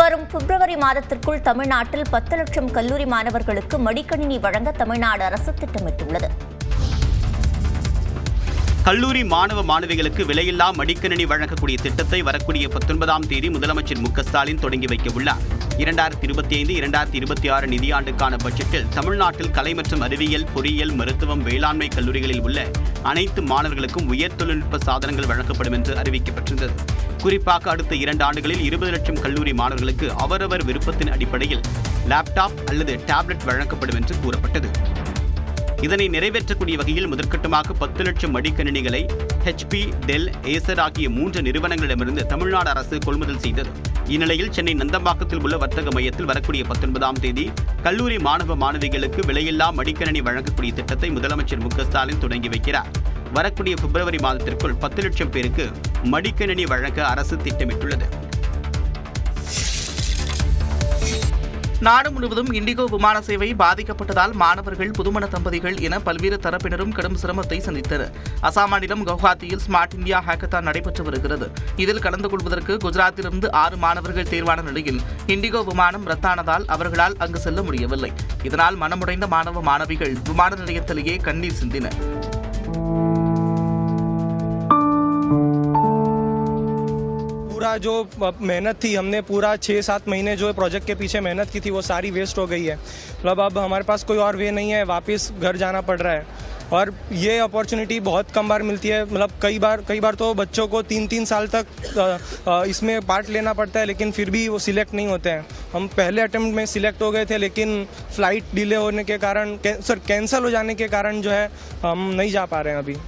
வரும் பிப்ரவரி மாதத்திற்குள் தமிழ்நாட்டில் 10 லட்சம் கல்லூரி மாணவர்களுக்கு மடிக்கணினி வழங்க தமிழ்நாடு அரசு திட்டமிட்டுள்ளது. கல்லூரி மாணவ மாணவிகளுக்கு விலையில்லா மடிக்கணினி வழங்கக்கூடிய திட்டத்தை வரக்கூடிய 19ஆம் தேதி முதலமைச்சர் மு.க.ஸ்டாலின் தொடங்கி வைக்க உள்ளார். 2025-2026 நிதியாண்டுக்கான பட்ஜெட்டில் தமிழ்நாட்டில் கலை மற்றும் அறிவியல், பொறியியல், மருத்துவம், வேளாண்மை கல்லூரிகளில் உள்ள அனைத்து மாணவர்களுக்கும் உயர் தொழில்நுட்ப சாதனங்கள் வழங்கப்படும் என்று அறிவிக்கப்பட்டிருந்தது. குறிப்பாக அடுத்த 2 ஆண்டுகளில் 20 லட்சம் கல்லூரி மாணவர்களுக்கு அவரவர் விருப்பத்தின் அடிப்படையில் லேப்டாப் அல்லது டேப்லெட் வழங்கப்படும் என்று கூறப்பட்டது. இதனை நிறைவேற்றக்கூடிய வகையில் முதற்கட்டமாக 10 லட்சம் மடிக்கணினிகளை HP, டெல், ஏசர் ஆகிய 3 நிறுவனங்களிடமிருந்து தமிழ்நாடு அரசு கொள்முதல் செய்தது. இந்நிலையில் சென்னை நந்தம்பாக்கத்தில் உள்ள வர்த்தக மையத்தில் வரக்கூடிய 19ஆம் தேதி கல்லூரி மாணவ மாணவிகளுக்கு விலையில்லா மடிக்கணினி வழங்கக்கூடிய திட்டத்தை முதலமைச்சர் மு.க.ஸ்டாலின் தொடங்கி வைக்கிறார். வரக்கூடிய பிப்ரவரி மாதத்திற்குள் 10 லட்சம் பேருக்கு மடிக்கணினி வழங்க அரசு திட்டமிட்டுள்ளது. நாடு முழுவதும் இண்டிகோ விமான சேவை பாதிக்கப்பட்டதால் மாணவர்கள், புதுமண தம்பதிகள் என பல்வேறு தரப்பினரும் கடும் சிரமத்தை சந்தித்தனர். அசாம் மாநிலம் கவுஹாத்தியில் ஸ்மார்ட் இந்தியா ஹேக்கத்தான் நடைபெற்று வருகிறது. இதில் கலந்து கொள்வதற்கு குஜராத்திலிருந்து 6 மாணவர்கள் தேர்வான நிலையில் இண்டிகோ விமானம் ரத்தானதால் அவர்களால் அங்கு செல்ல முடியவில்லை. இதனால் மனமுடைந்த மாணவ மாணவிகள் விமான நிலையத்திலேயே கண்ணீர் சிந்தினர். पूरा जो मेहनत थी, हमने पूरा 6-7 महीने जो प्रोजेक्ट के पीछे मेहनत की थी वो सारी वेस्ट हो गई है. मतलब अब हमारे पास कोई और वे नहीं है, वापस घर जाना पड़ रहा है. और ये अपॉर्चुनिटी बहुत कम बार मिलती है. मतलब कई बार तो बच्चों को 3-3 साल तक इसमें पार्ट लेना पड़ता है, लेकिन फिर भी वो सिलेक्ट नहीं होते हैं. हम पहले अटेम्प्ट में सिलेक्ट हो गए थे, लेकिन फ्लाइट डिले होने के कारण कैंसिल हो जाने के कारण जो है हम नहीं जा पा रहे हैं अभी.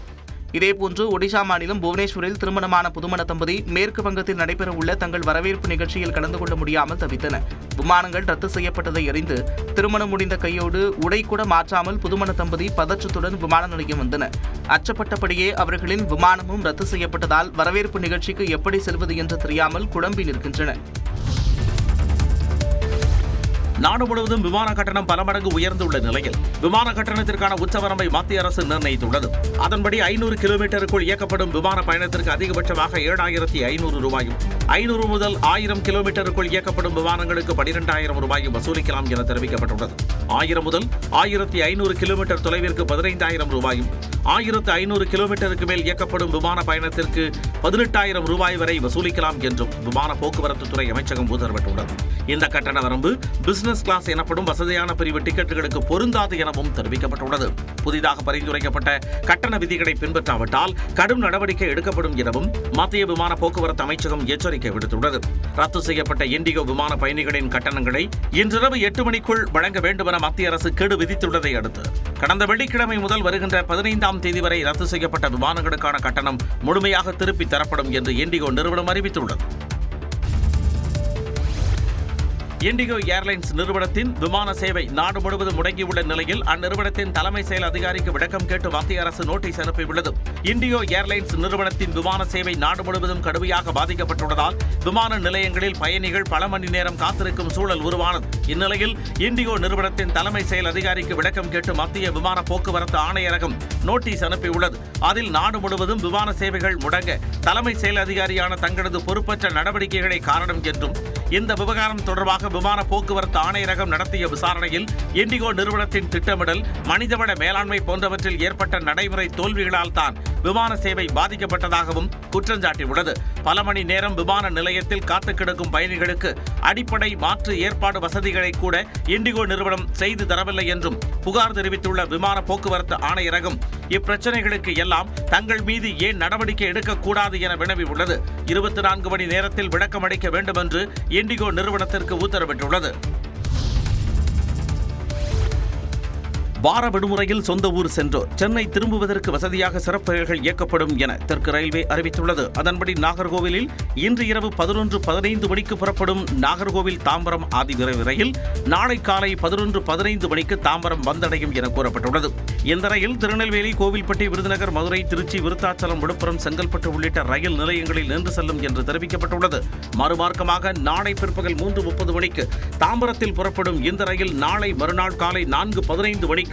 இதேபோன்று ஒடிஷா மாநிலம் புவனேஸ்வரில் திருமணமான புதுமண தம்பதி மேற்கு வங்கத்தில் நடைபெறவுள்ள தங்கள் வரவேற்பு நிகழ்ச்சியில் கலந்து கொள்ள முடியாமல் தவித்தனர். விமானங்கள் ரத்து செய்யப்பட்டதை அறிந்து திருமணம் முடிந்த கையோடு உடை கூட மாற்றாமல் புதுமண தம்பதி பதற்றத்துடன் விமான நிலையம் வந்தனர். அச்சப்பட்டபடியே அவர்களின் விமானமும் ரத்து செய்யப்பட்டதால் வரவேற்பு நிகழ்ச்சிக்கு எப்படி செல்வது என்று தெரியாமல் குழம்பி நிற்கின்றனர். நாடு முழுவதும் விமான கட்டணம் பல மடங்கு உயர்ந்துள்ள நிலையில் விமான கட்டணத்திற்கான உச்சவரம்பை மத்திய அரசு நிர்ணயித்துள்ளது. அதன்படி 500 கிலோமீட்டருக்குள் இயக்கப்படும் விமான பயணத்திற்கு அதிகபட்சமாக 7,500 ரூபாயும், 500 முதல் 1000 கிலோமீட்டருக்குள் இயக்கப்படும் விமானங்களுக்கு 12,000 ரூபாயும் வசூலிக்கலாம் என தெரிவிக்கப்பட்டுள்ளது. 1000 முதல் 1500 கிலோமீட்டர் தொலைவிற்கு 15,000 ரூபாயும், 1500 கிலோமீட்டருக்கு மேல் இயக்கப்படும் விமான பயணத்திற்கு 18,000 ரூபாய் வரை வசூலிக்கலாம் என்றும் விமான போக்குவரத்து துறை அமைச்சகம் உத்தரவிட்டுள்ளது. இந்த கட்டண வரம்பு பிசினஸ் கிளாஸ் எனப்படும் வசதியான பிரிவு டிக்கெட்டுகளுக்கு பொருந்தாது எனவும் தெரிவிக்கப்பட்டுள்ளது. புதிதாக பரிந்துரைக்கப்பட்ட கட்டண விதிகளை பின்பற்றாவிட்டால் கடும் நடவடிக்கை எடுக்கப்படும் எனவும் மத்திய விமான போக்குவரத்து அமைச்சகம் எச்சரிக்கை விடுத்துள்ளது. ரத்து செய்யப்பட்ட இண்டிகோ விமான பயணிகளின் கட்டணங்களை இன்றிரவு 8 மணிக்குள் வழங்க வேண்டும் என மத்திய அரசு கெடு விதித்துள்ளதை அடுத்து கடந்த வெள்ளிக்கிழமை முதல் வருகின்ற 15ஆம் தேதி வரை ரத்து செய்யப்பட்ட விமானங்களுக்கான கட்டணம் முழுமையாக திருப்பித் தரப்படும் என்று இண்டிகோ நிறுவனம் அறிவித்துள்ளது. இண்டிகோ ஏர்லைன்ஸ் நிறுவனத்தின் விமான சேவை நாடு முழுவதும் முடங்கியுள்ள நிலையில் அந்நிறுவனத்தின் தலைமை செயல் அதிகாரிக்கு விளக்கம் கேட்டு மத்திய அரசு நோட்டீஸ் அனுப்பியுள்ளது. இண்டிகோ ஏர்லைன்ஸ் நிறுவனத்தின் விமான சேவை நாடு முழுவதும் கடுமையாக பாதிக்கப்பட்டுள்ளதால் விமான நிலையங்களில் பயணிகள் பல மணி நேரம் காத்திருக்கும் சூழல் உருவானது. இந்நிலையில் இண்டிகோ நிறுவனத்தின் தலைமை செயல் அதிகாரிக்கு விளக்கம் கேட்டு மத்திய விமான போக்குவரத்து ஆணையரகம் நோட்டீஸ் அனுப்பியுள்ளது. அதில் நாடு முழுவதும் விமான சேவைகள் முடங்க தலைமை செயல் அதிகாரியான தங்களது பொறுப்பற்ற நடவடிக்கைகளை காரணம் என்றும் இந்த விவகாரம் தொடர்பாக விமான போக்குவரத்து ஆணையரகம் நடத்திய விசாரணையில் இண்டிகோ நிறுவனத்தின் திட்டமிடல், மனிதவள மேலாண்மை போன்றவற்றில் ஏற்பட்ட நடைமுறை தோல்விகளால் தான் விமான சேவை பாதிக்கப்பட்டதாகவும் குற்றஞ்சாட்டியுள்ளது. பல மணி நேரம் விமான நிலையத்தில் காத்து கிடக்கும் பயணிகளுக்கு அடிப்படை மாற்று ஏற்பாடு வசதிகளை கூட இண்டிகோ நிறுவனம் செய்து தரவில்லை என்றும் புகார் தெரிவித்துள்ள விமான போக்குவரத்து ஆணையரகம் இப்பிரச்சனைகளுக்கு எல்லாம் தங்கள் மீது ஏன் நடவடிக்கை எடுக்கக்கூடாது என வினவியுள்ளது. 24 மணி நேரத்தில் விளக்கம் அளிக்க வேண்டும் என்று இண்டிகோ நிறுவனத்திற்கு உத்தரவிட்டுள்ளது. வார விடுமுறையில் சொந்த ஊர் சென்றோர் சென்னை திரும்புவதற்கு வசதியாக சிறப்பு ரயில்கள் இயக்கப்படும் என தெற்கு ரயில்வே அறிவித்துள்ளது. அதன்படி நாகர்கோவிலில் இன்று இரவு 11:15 மணிக்கு புறப்படும் நாகர்கோவில் தாம்பரம் ஆதி விரைவு ரயில் நாளை காலை 11:15 மணிக்கு தாம்பரம் வந்தடையும் என கூறப்பட்டுள்ளது. இந்த ரயில் திருநெல்வேலி, கோவில்பட்டி, விருதுநகர், மதுரை, திருச்சி, விருத்தாச்சலம், விழுப்புரம், செங்கல்பட்டு உள்ளிட்ட ரயில் நிலையங்களில் நின்று செல்லும் என்று தெரிவிக்கப்பட்டுள்ளது. மறுமார்க்கமாக நாளை பிற்பகல் 3:30 மணிக்கு தாம்பரத்தில் புறப்படும் இந்த ரயில் நாளை மறுநாள் காலை 4:15 மணிக்கு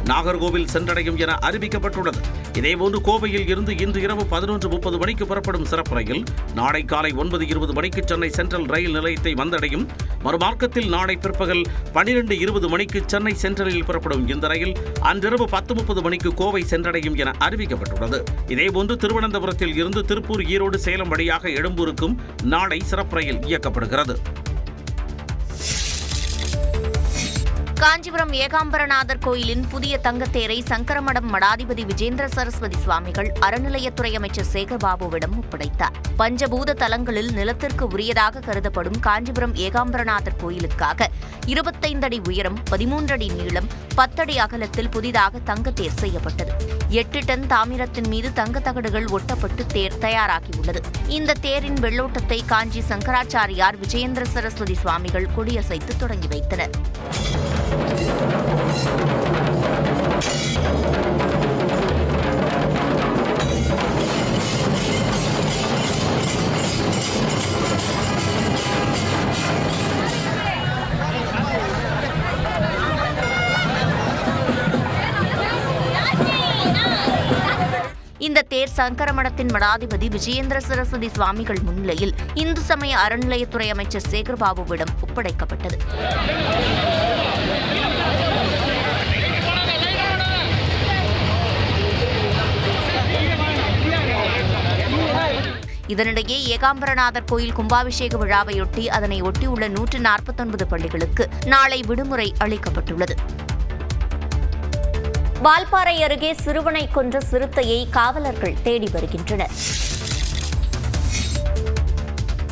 நாகர்கோவில் சென்றடையும் என அறிவிக்கப்பட்டுள்ளது. இதேபோன்று கோவையில் இருந்து இன்று இரவு 11:30 மணிக்கு புறப்படும் சிறப்பு ரயில் நாளை காலை 9:20 மணிக்கு சென்னை சென்ட்ரல் ரயில் நிலையத்தை வந்தடையும். மறுமார்க்கத்தில் நாளை பிற்பகல் 12:20 மணிக்கு சென்னை சென்ட்ரலில் புறப்படும் இந்த ரயில் அன்றிரவு 10:30 மணிக்கு கோவை சென்றடையும் என அறிவிக்கப்பட்டுள்ளது. இதேபோன்று திருவனந்தபுரத்தில் இருந்து திருப்பூர், ஈரோடு, சேலம் வழியாக எழும்பூருக்கும் நாளை சிறப்பு ரயில் இயக்கப்படுகிறது. காஞ்சிபுரம் ஏகாம்பரநாதர் கோயிலின் புதிய தங்கத்தேரை சங்கரமடம் மடாதிபதி விஜேந்திர சரஸ்வதி சுவாமிகள் அறநிலையத்துறை அமைச்சர் சேகர்பாபுவிடம் ஒப்படைத்தார். பஞ்சபூத தலங்களில் நிலத்திற்கு உரியதாக கருதப்படும் காஞ்சிபுரம் ஏகாம்பரநாதர் கோயிலுக்காக 25 அடி உயரம், 13 அடி நீளம், 10 அடி அகலத்தில் புதிதாக தங்கத்தேர் செய்யப்பட்டது. 8 டன் தாமிரத்தின் மீது தங்க தகடுகள் ஒட்டப்பட்டு தேர் தயாராகியுள்ளது. இந்த தேரின் வெள்ளோட்டத்தை காஞ்சி சங்கராச்சாரியார் விஜயேந்திர சரஸ்வதி சுவாமிகள் கொடியசைத்து தொடங்கி வைத்தனர். இந்த தேர் சங்கரமடத்தின் மடாதிபதி விஜயேந்திர சரஸ்வதி சுவாமிகள் முன்னிலையில் இந்து சமய அறநிலையத்துறை அமைச்சர் சேகர்பாபுவிடம் ஒப்படைக்கப்பட்டது. இதனிடையே ஏகாம்பரநாதர் கோயில் கும்பாபிஷேக விழாவையொட்டி அதனை ஒட்டியுள்ள 149 பள்ளிகளுக்கு நாளை விடுமுறை அளிக்கப்பட்டுள்ளது. வால்பாறை அருகே சிறுவனை கொன்ற சிறுத்தையை காவலர்கள் தேடி வருகின்றனர்.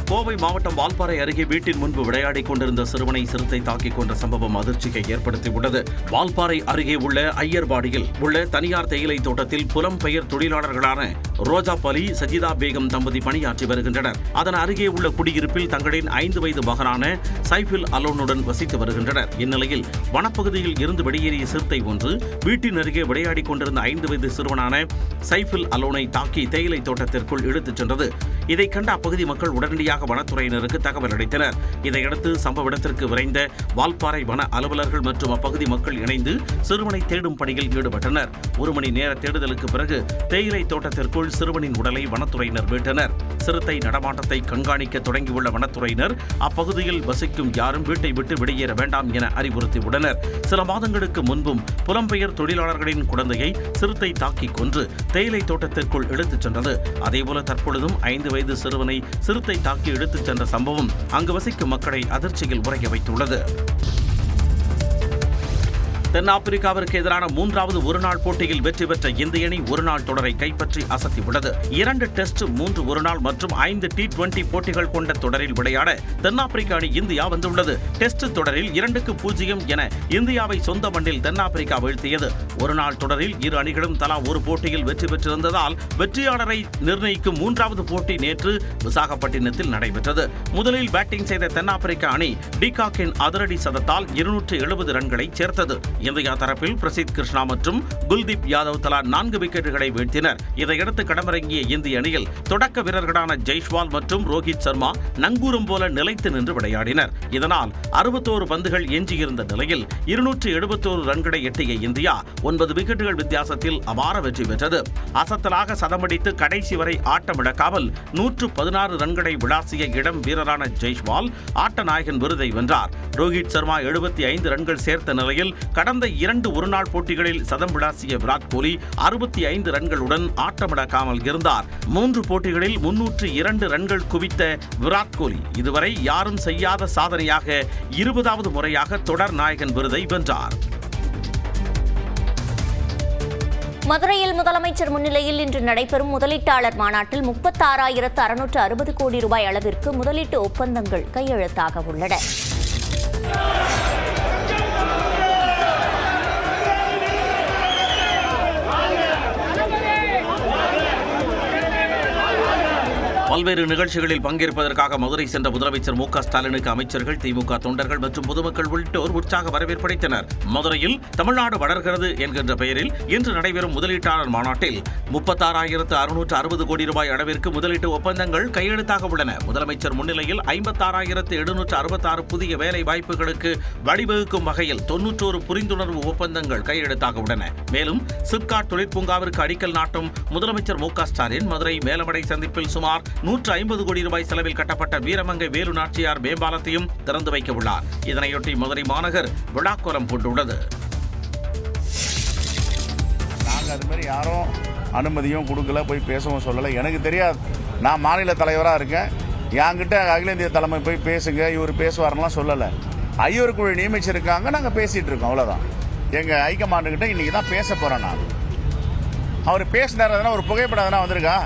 கோவை மாவட்டம் வால்பாறை அருகே வீட்டின் முன்பு விளையாடிக் கொண்டிருந்த சிறுவனை சிறுத்தை தாக்கிக் கொன்ற சம்பவம் அதிர்ச்சியை ஏற்படுத்தியுள்ளது. வால்பாறை அருகே உள்ள ஐயர்பாடியில் உள்ள தனியார் தேயிலை தோட்டத்தில் புலம்பெயர் தொழிலாளர்களான ரோஜா பலி, சஜிதா பேகம் தம்பதி பணியாற்றி வருகின்றனர். அதன் அருகே உள்ள குடியிருப்பில் தங்களின் 5 வயது மகனான சைஃபில் அலோனுடன் வசித்து வருகின்றனர். இந்நிலையில் வனப்பகுதியில் இருந்து வெளியேறிய சிறுத்தை ஒன்று வீட்டின் அருகே விளையாடிக் கொண்டிருந்த 5 வயது சிறுவனான சைஃபில் அலோனை தாக்கி தேயிலை தோட்டத்திற்குள் இழுத்துச் சென்றது. இதை கண்ட அப்பகுதி மக்கள் உடனடியாக வனத்துறையினருக்கு தகவல் அளித்தனர். இதையடுத்து சம்பவ இடத்திற்கு விரைந்த வால்பாறை வன அலுவலர்கள் மற்றும் அப்பகுதி மக்கள் இணைந்து சிறுவனை தேடும் பணியில் ஈடுபட்டனர். 1 மணி நேர தேடுதலுக்கு பிறகு தேயிலை தோட்டத்திற்குள் சிறுவனின் உடலை வனத்துறையினர் மீட்டனர். சிறுத்தை நடமாட்டத்தை கண்காணிக்க தொடங்கியுள்ள வனத்துறையினர் அப்பகுதியில் வசிக்கும் யாரும் வீட்டை விட்டு வெளியேற வேண்டாம் என அறிவுறுத்தியுள்ளனர். சில மாதங்களுக்கு முன்பும் புலம்பெயர் தொழிலாளர்களின் குழந்தையை சிறுத்தை தாக்கிக் கொன்று தேயிலை தோட்டத்திற்குள் இழுத்துச் சென்றது. அதேபோல தற்பொழுதும் 5 வயது சிறுவனை சிறுத்தை தாக்கி எடுத்துச் சென்ற சம்பவம் அங்கு வசிக்கும் மக்களை அதிர்ச்சியில் உறைய வைத்துள்ளது. தென்னாப்பிரிக்காவிற்கு எதிரான 3வது ஒருநாள் போட்டியில் வெற்றி பெற்ற இந்திய அணி ஒருநாள் தொடரை கைப்பற்றி அசத்தியுள்ளது. 2 டெஸ்ட், 3 ஒருநாள் மற்றும் 5 T20 போட்டிகள் கொண்ட தொடரில் விளையாட தென்னாப்பிரிக்க அணி இந்தியா வந்துள்ளது. டெஸ்ட் தொடரில் 2-0 என இந்தியாவை சொந்த மண்ணில் தென்னாப்பிரிக்கா வீழ்த்தியது. ஒருநாள் தொடரில் இரு அணிகளும் தலா ஒரு போட்டியில் வெற்றி பெற்றிருந்ததால் வெற்றியாளரை நிர்ணயிக்கும் 3வது போட்டி நேற்று விசாகப்பட்டினத்தில் நடைபெற்றது. முதலில் பேட்டிங் செய்த தென்னாப்பிரிக்க அணி டிகாக்கின் அதிரடி சதத்தால் 270 ரன்களை சேர்த்தது. இந்தியா தரப்பில் பிரசித் கிருஷ்ணா மற்றும் குல்தீப் யாதவ் தலா 4 விக்கெட்டுகளை வீழ்த்தினர். இதையடுத்து களமிறங்கிய இந்திய அணியில் தொடக்க வீரர்களான ஜெய்ஷ்வால் மற்றும் ரோஹித் சர்மா நங்கூரம் போல நிலைத்து நின்று விளையாடினர். இதனால் 61 பந்துகள் எஞ்சியிருந்த நிலையில் 271 ரன்களை எட்டிய இந்தியா 9 விக்கெட்டுகள் வித்தியாசத்தில் அபார வெற்றி பெற்றது. அசத்தலாக சதமடித்து கடைசி வரை ஆட்டமிழக்காமல் 116 ரன்களை விளாசிய இளம் வீரரான ஜெய்ஷ்வால் ஆட்ட நாயகன் விருதை வென்றார். ரோஹித் சர்மா 75 ரன்கள் சேர்த்த நிலையில் கடந்த 2 ஒருநாள் போட்டிகளில் சதம் விளாசிய விராட் கோலி 65 ரன்களுடன் ஆட்டமிழக்காமல் இருந்தார். 3 போட்டிகளில் 302 ரன்கள் குவித்த விராட் கோலி இதுவரை யாரும் செய்யாத சாதனையாக 20வது முறையாக தொடர் நாயகன் விருதை வென்றார். மதுரையில் முதலமைச்சர் முன்னிலையில் இன்று நடைபெறும் முதலீட்டாளர் மாநாட்டில் 36,660 கோடி ரூபாய் அளவிற்கு முதலீட்டு ஒப்பந்தங்கள் கையெழுத்தாக உள்ளன. பல்வேறு நிகழ்ச்சிகளில் பங்கேற்பதற்காக மதுரை சென்ற முதலமைச்சர் மு க ஸ்டாலினுக்கு அமைச்சர்கள், திமுக தொண்டர்கள் மற்றும் பொதுமக்கள் உள்ளிட்டோர் உற்சாக வரவேற்பளித்தனர். மதுரையில் தமிழ்நாடு வளர்கிறது என்கின்ற பெயரில் இன்று நடைபெறும் முதலீட்டாளர் மாநாட்டில் 36,660 கோடி ரூபாய் அளவிற்கு முதலீட்டு ஒப்பந்தங்கள் கையெழுத்தாக உள்ளன. முதலமைச்சர் முன்னிலையில் 56,766 புதிய வேலை வாய்ப்புகளுக்கு வழிவகுக்கும் வகையில் 91 புரிந்துணர்வு ஒப்பந்தங்கள் கையெழுத்தாக உள்ளன. மேலும் சிப்காட் தொழிற்பூங்காவிற்கு அடிக்கல் நாட்டும் முதலமைச்சர் மு க ஸ்டாலின் மதுரை மேலமடை சந்திப்பில் சுமார் 150 கோடி ரூபாய் செலவில் கட்டப்பட்ட வீரமங்கை வேலு நாச்சியார் மேம்பாலத்தையும் திறந்து வைக்க உள்ளார். இதனையொட்டி மதுரை மாநகர் விழாக்கோலம் பூண்டுள்ளது. நாங்கள் அது மாதிரி யாரும் அனுமதியும் கொடுக்கல, போய் பேசவும் சொல்லலை. எனக்கு தெரியாது, நான் மாநில தலைவராக இருக்கேன். என்கிட்ட அகில இந்திய தலைமை போய் பேசுங்க, இவர் பேசுவாரெல்லாம் சொல்லலை. ஐவர் குழு நியமிச்சிருக்காங்க, நாங்கள் பேசிகிட்டு இருக்கோம், அவ்வளோதான். எங்கள் ஹைகமாண்டுக்கிட்ட இன்றைக்கி தான் பேச போகிறேன் நான். அவர் பேசினார், ஒரு புகைப்படம் எதனா வந்திருக்கா?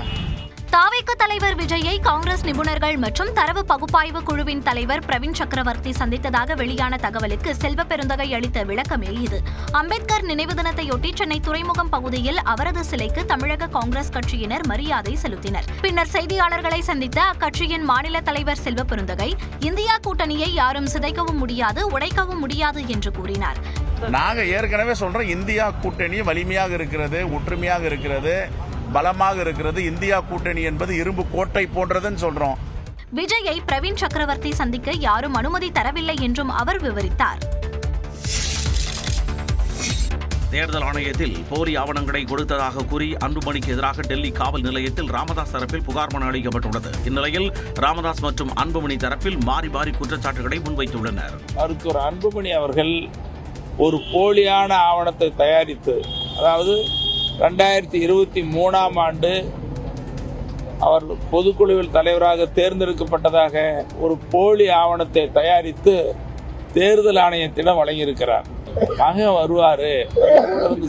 தாவேக தலைவர் விஜயை காங்கிரஸ் நிபுணர்கள் மற்றும் தரவு பகுப்பாய்வு குழுவின் தலைவர் பிரவீன் சக்கரவர்த்தி சந்தித்ததாக வெளியான தகவலுக்கு செல்வ பெருந்தகை அளித்த விளக்கமே இது. அம்பேத்கர் நினைவு தினத்தையொட்டி சென்னை துறைமுகம் பகுதியில் அவரது சிலைக்கு தமிழக காங்கிரஸ் கட்சியினர் மரியாதை செலுத்தினர். பின்னர் செய்தியாளர்களை சந்தித்த அக்கட்சியின் மாநில தலைவர் செல்வ பெருந்தகை, இந்தியா கூட்டணியை யாரும் சிதைக்கவும் முடியாது, உடைக்கவும் முடியாது என்று கூறினார். நாங்கள் ஏற்கனவே சொல்றோம், இந்தியா கூட்டணி வலிமையாக இருக்கிறது, ஒற்றுமையாக இருக்கிறது, பலமாக இருக்கிறது. இந்தியா கூட்டணி என்பது இரும்பு கோட்டை போன்றதுன்னு சொல்றோம். விஜயை பிரவீன் சக்கரவர்த்தி சந்திக்க யாரும் அனுமதி தரவில்லை என்றும் அவர் விவரித்தார். தேர்தல் ஆணையத்தில் போலி ஆவணங்களை கொடுத்ததாக கூறி அன்புமணிக்கு எதிராக டெல்லி காவல் நிலையத்தில் ராமதாஸ் தரப்பில் புகார் மனு அளிக்கப்பட்டுள்ளது. இந்நிலையில் ராமதாஸ் மற்றும் அன்புமணி தரப்பில் மாறி மாறி குற்றச்சாட்டுகளை முன்வைத்துள்ளனர். மருத்துவர் அன்புமணி அவர்கள் ஒரு போலியான ஆவணத்தை தயாரித்து, அதாவது 2023ஆம் ஆண்டு அவர் பொதுக்குழுவில் தலைவராக தேர்ந்தெடுக்கப்பட்டதாக ஒரு போலி ஆவணத்தை தயாரித்து தேர்தல் ஆணையத்திடம் வழங்கியிருக்கிறார். மகன் வருவாரு,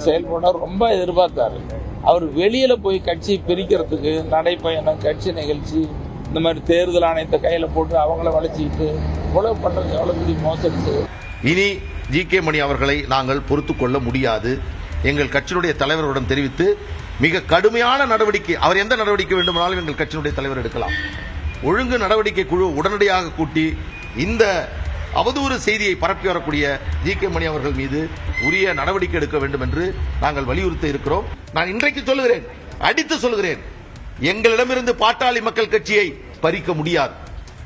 செயல்பட ரொம்ப எதிர்பார்த்தாரு. அவர் வெளியில போய் கட்சி பிரிக்கிறதுக்கு நடைப்பயணம், கட்சி நிகழ்ச்சி, இந்த மாதிரி தேர்தல் ஆணையத்தை கையில போட்டு அவங்கள வளைச்சிக்கிட்டு இவ்வளவு பண்றது எவ்வளவு பெரிய மோசடி. இனி ஜி.கே. மணி அவர்களை நாங்கள் பொறுத்துக் கொள்ள முடியாது. எங்கள் கட்சியினுடைய தலைவருடன் தெரிவித்து மிக கடுமையான நடவடிக்கை, அவர் எந்த நடவடிக்கை வேண்டுமானாலும் எங்கள் கட்சியினுடைய தலைவர் எடுக்கலாம். ஒழுங்கு நடவடிக்கை குழு உடனடியாக கூட்டி இந்த அவதூறு செய்தியை பரப்பி வரக்கூடிய ஜி.கே. மணி அவர்கள் மீது உரிய நடவடிக்கை எடுக்க வேண்டும் என்று நாங்கள் வலியுறுத்த இருக்கிறோம். நான் இன்றைக்கு சொல்லுகிறேன், அடித்து சொல்கிறேன், எங்களிடமிருந்து பாட்டாளி மக்கள் கட்சியை பறிக்க முடியாது.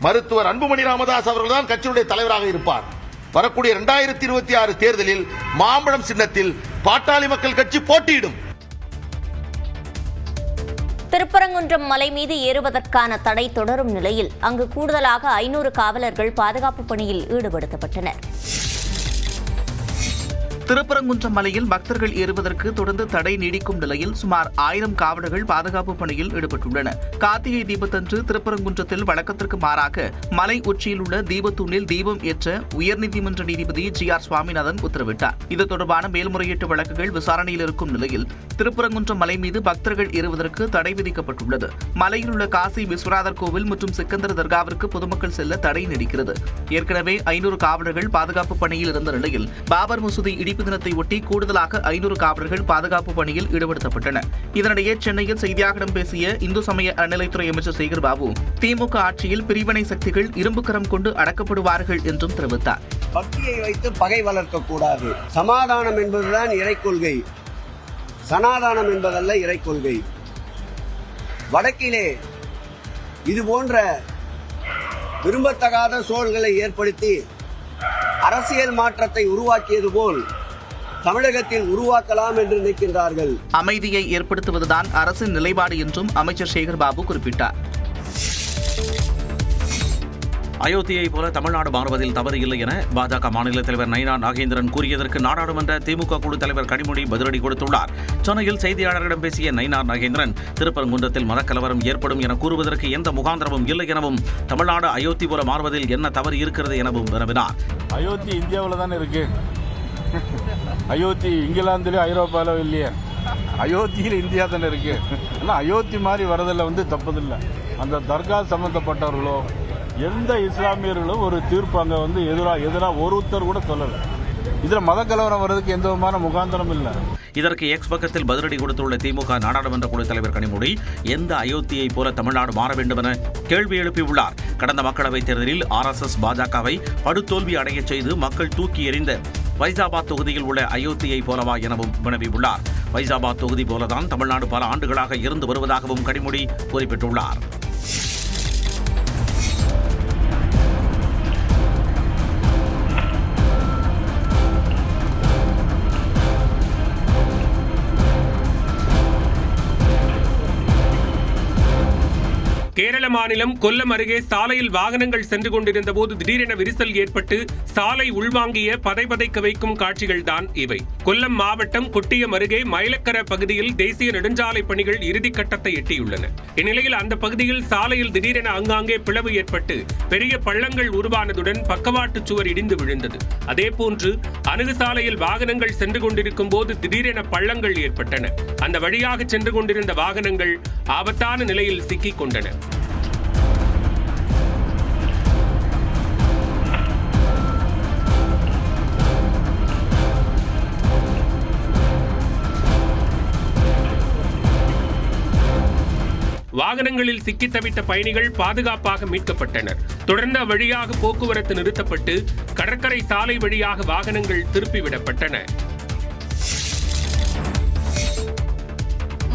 மருத்துவர் அன்புமணி ராமதாஸ் அவர்கள் தான் கட்சியினுடைய தலைவராக இருப்பார். வரக்கூடிய 2026 தேர்தலில் மாம்பழம் சின்னத்தில் பாட்டாளி மக்கள் கட்சி போட்டியிடும். திருப்பரங்குன்றம் மலை மீது ஏறுவதற்கான தடை தொடரும் நிலையில் அங்கு கூடுதலாக 500 காவலர்கள் பாதுகாப்பு பணியில் ஈடுபடுத்தப்பட்டனர். திருப்பரங்குன்றம் மலையில் பக்தர்கள் ஏறுவதற்கு தொடர்ந்து தடை நீடிக்கும் நிலையில் சுமார் 1000 காவலர்கள் பாதுகாப்பு பணியில் ஈடுபட்டுள்ளனர். கார்த்திகை தீபத்தன்று திருப்பரங்குன்றத்தில் வழக்கத்திற்கு மாறாக மலை உச்சியில் உள்ள தீபத்தூணில் தீபம் ஏற்ற உயர்நீதிமன்ற நீதிபதி ஜி.ஆர். சுவாமிநாதன் உத்தரவிட்டார். இது தொடர்பான மேல்முறையீட்டு வழக்குகள் விசாரணையில் இருக்கும் நிலையில் திருப்பரங்குன்றம் மலை மீது பக்தர்கள் ஏறுவதற்கு தடை விதிக்கப்பட்டுள்ளது. மலையில் உள்ள காசி விஸ்வநாதர் கோவில் மற்றும் சிக்கந்தர் தர்காவிற்கு பொதுமக்கள் செல்ல தடை நீடிக்கிறது. ஏற்கனவே 500 காவலர்கள் பாதுகாப்பு பணியில் இருந்த நிலையில் பாபர் மசூதி இடிப்பு தினத்தை ஒட்டி கூடுதலாக 500 காவலர்கள் பாதுகாப்பு பணியில் ஈடுபடுத்தப்பட்டனர். இதனிடையே சென்னையில் செய்தியாளர்களிடம் பேசிய இந்து சமய அறநிலைத்துறை அமைச்சர் சேகர் பாபு, திமுக ஆட்சியில் பிரிவினை சக்திகள் இரும்பு கரம் கொண்டு அடக்கப்படுவார்கள் என்றும் தெரிவித்தார். பக்தியை வைத்து பகை வளர்க்கக்கூடாது. சமாதானம் என்பதுதான் இறை கொள்கை, சனாதானம் என்பதல்ல இறை கொள்கை. வடக்கிலே இது போன்ற விரும்பத்தகாத சூழல்களை ஏற்படுத்தி அரசியல் மாற்றத்தை உருவாக்கியது போல் தமிழகத்தில் உருவாக்கலாம் என்று நினைக்கின்றார்கள். அமைதியை ஏற்படுத்துவதுதான் அரசின் நிலைப்பாடு என்றும் அமைச்சர் சேகர் பாபு குறிப்பிட்டார். அயோத்தியை போல தமிழ்நாடு மாறுவதில் தவறு இல்லை என பாஜக மாநில தலைவர் நயினார் நாகேந்திரன் கூறியதற்கு நாடாளுமன்ற திமுக குழு தலைவர் கனிமொழி பதிலடி கொடுத்துள்ளார். சென்னையில் செய்தியாளர்களிடம் பேசிய நயினார் நாகேந்திரன், திருப்பரங்குன்றத்தில் மதக்கலவரம் ஏற்படும் என கூறுவதற்கு எந்த முகாந்திரமும் இல்லை எனவும், தமிழ்நாடு அயோத்தி போல மாறுவதில் என்ன தவறு இருக்கிறது எனவும் வினவினார். அயோத்தி இந்தியாவில் தானே இருக்கு, அயோத்தி இங்கிலாந்துலயோ ஐரோப்பாலோ இல்லையே, அயோத்தியில் இந்தியா தானே இருக்கு. ஆனால் அயோத்தி மாதிரி வரதில் தப்பதில்லை. அந்த தர்கா சம்பந்தப்பட்டவர்களோ எந்த இஸ்லாமியர்களும் ஒரு தீர்ப்பு அங்கே எதிராக ஒருத்தர் கூட சொல்லலை. இதில் மத கலவரம் வர்றதுக்கு எந்த விதமான முகாந்திரம் இல்லை. இதற்கு எக்ஸ் பக்கத்தில் பதிலடி கொடுத்துள்ள திமுக நாடாளுமன்ற குழு தலைவர் கனிமொழி எந்த அயோத்தியை போல தமிழ்நாடு மாற வேண்டும் என கேள்வி எழுப்பியுள்ளார். கடந்த மக்களவைத் தேர்தலில் RSS பாஜகவை படுதோல்வி அடைய செய்து மக்கள் தூக்கி எறிந்த ஃபைசாபாத் தொகுதியில் உள்ள அயோத்தியை போலவா எனவும் வினவியுள்ளார். ஃபைசாபாத் தொகுதி போலதான் தமிழ்நாடு பல ஆண்டுகளாக இருந்து வருவதாகவும் கனிமொழி குறிப்பிட்டுள்ளார். கேரள மாநிலம் கொல்லம் அருகே சாலையில் வாகனங்கள் சென்று கொண்டிருந்த போது திடீரென விரிசல் ஏற்பட்டு சாலை உள்வாங்கிய பதைபதைக்க வைக்கும் காட்சிகள்தான் இவை. கொல்லம் மாவட்டம் கொட்டியம் அருகே மயிலக்கர பகுதியில் தேசிய நெடுஞ்சாலை பணிகள் இறுதிக்கட்டத்தை எட்டியுள்ளன. இந்நிலையில் அந்த பகுதியில் சாலையில் திடீரென அங்காங்கே பிளவு ஏற்பட்டு பெரிய பள்ளங்கள் உருவானதுடன் பக்கவாட்டு சுவர் இடிந்து விழுந்தது. அதேபோன்று அணுகு சாலையில் வாகனங்கள் சென்று கொண்டிருக்கும் போது திடீரென பள்ளங்கள் ஏற்பட்டன. அந்த வழியாக சென்று கொண்டிருந்த வாகனங்கள் ஆபத்தான நிலையில் சிக்கிக் கொண்டன. வாகனங்களில் சிக்கி தவித்த பயணிகள் பாதுகாப்பாக மீட்கப்பட்டனர். தொடர்ந்து அவ்வழியாக போக்குவரத்து நிறுத்தப்பட்டு கடற்கரை சாலை வழியாக வாகனங்கள் திருப்பிவிடப்பட்டன.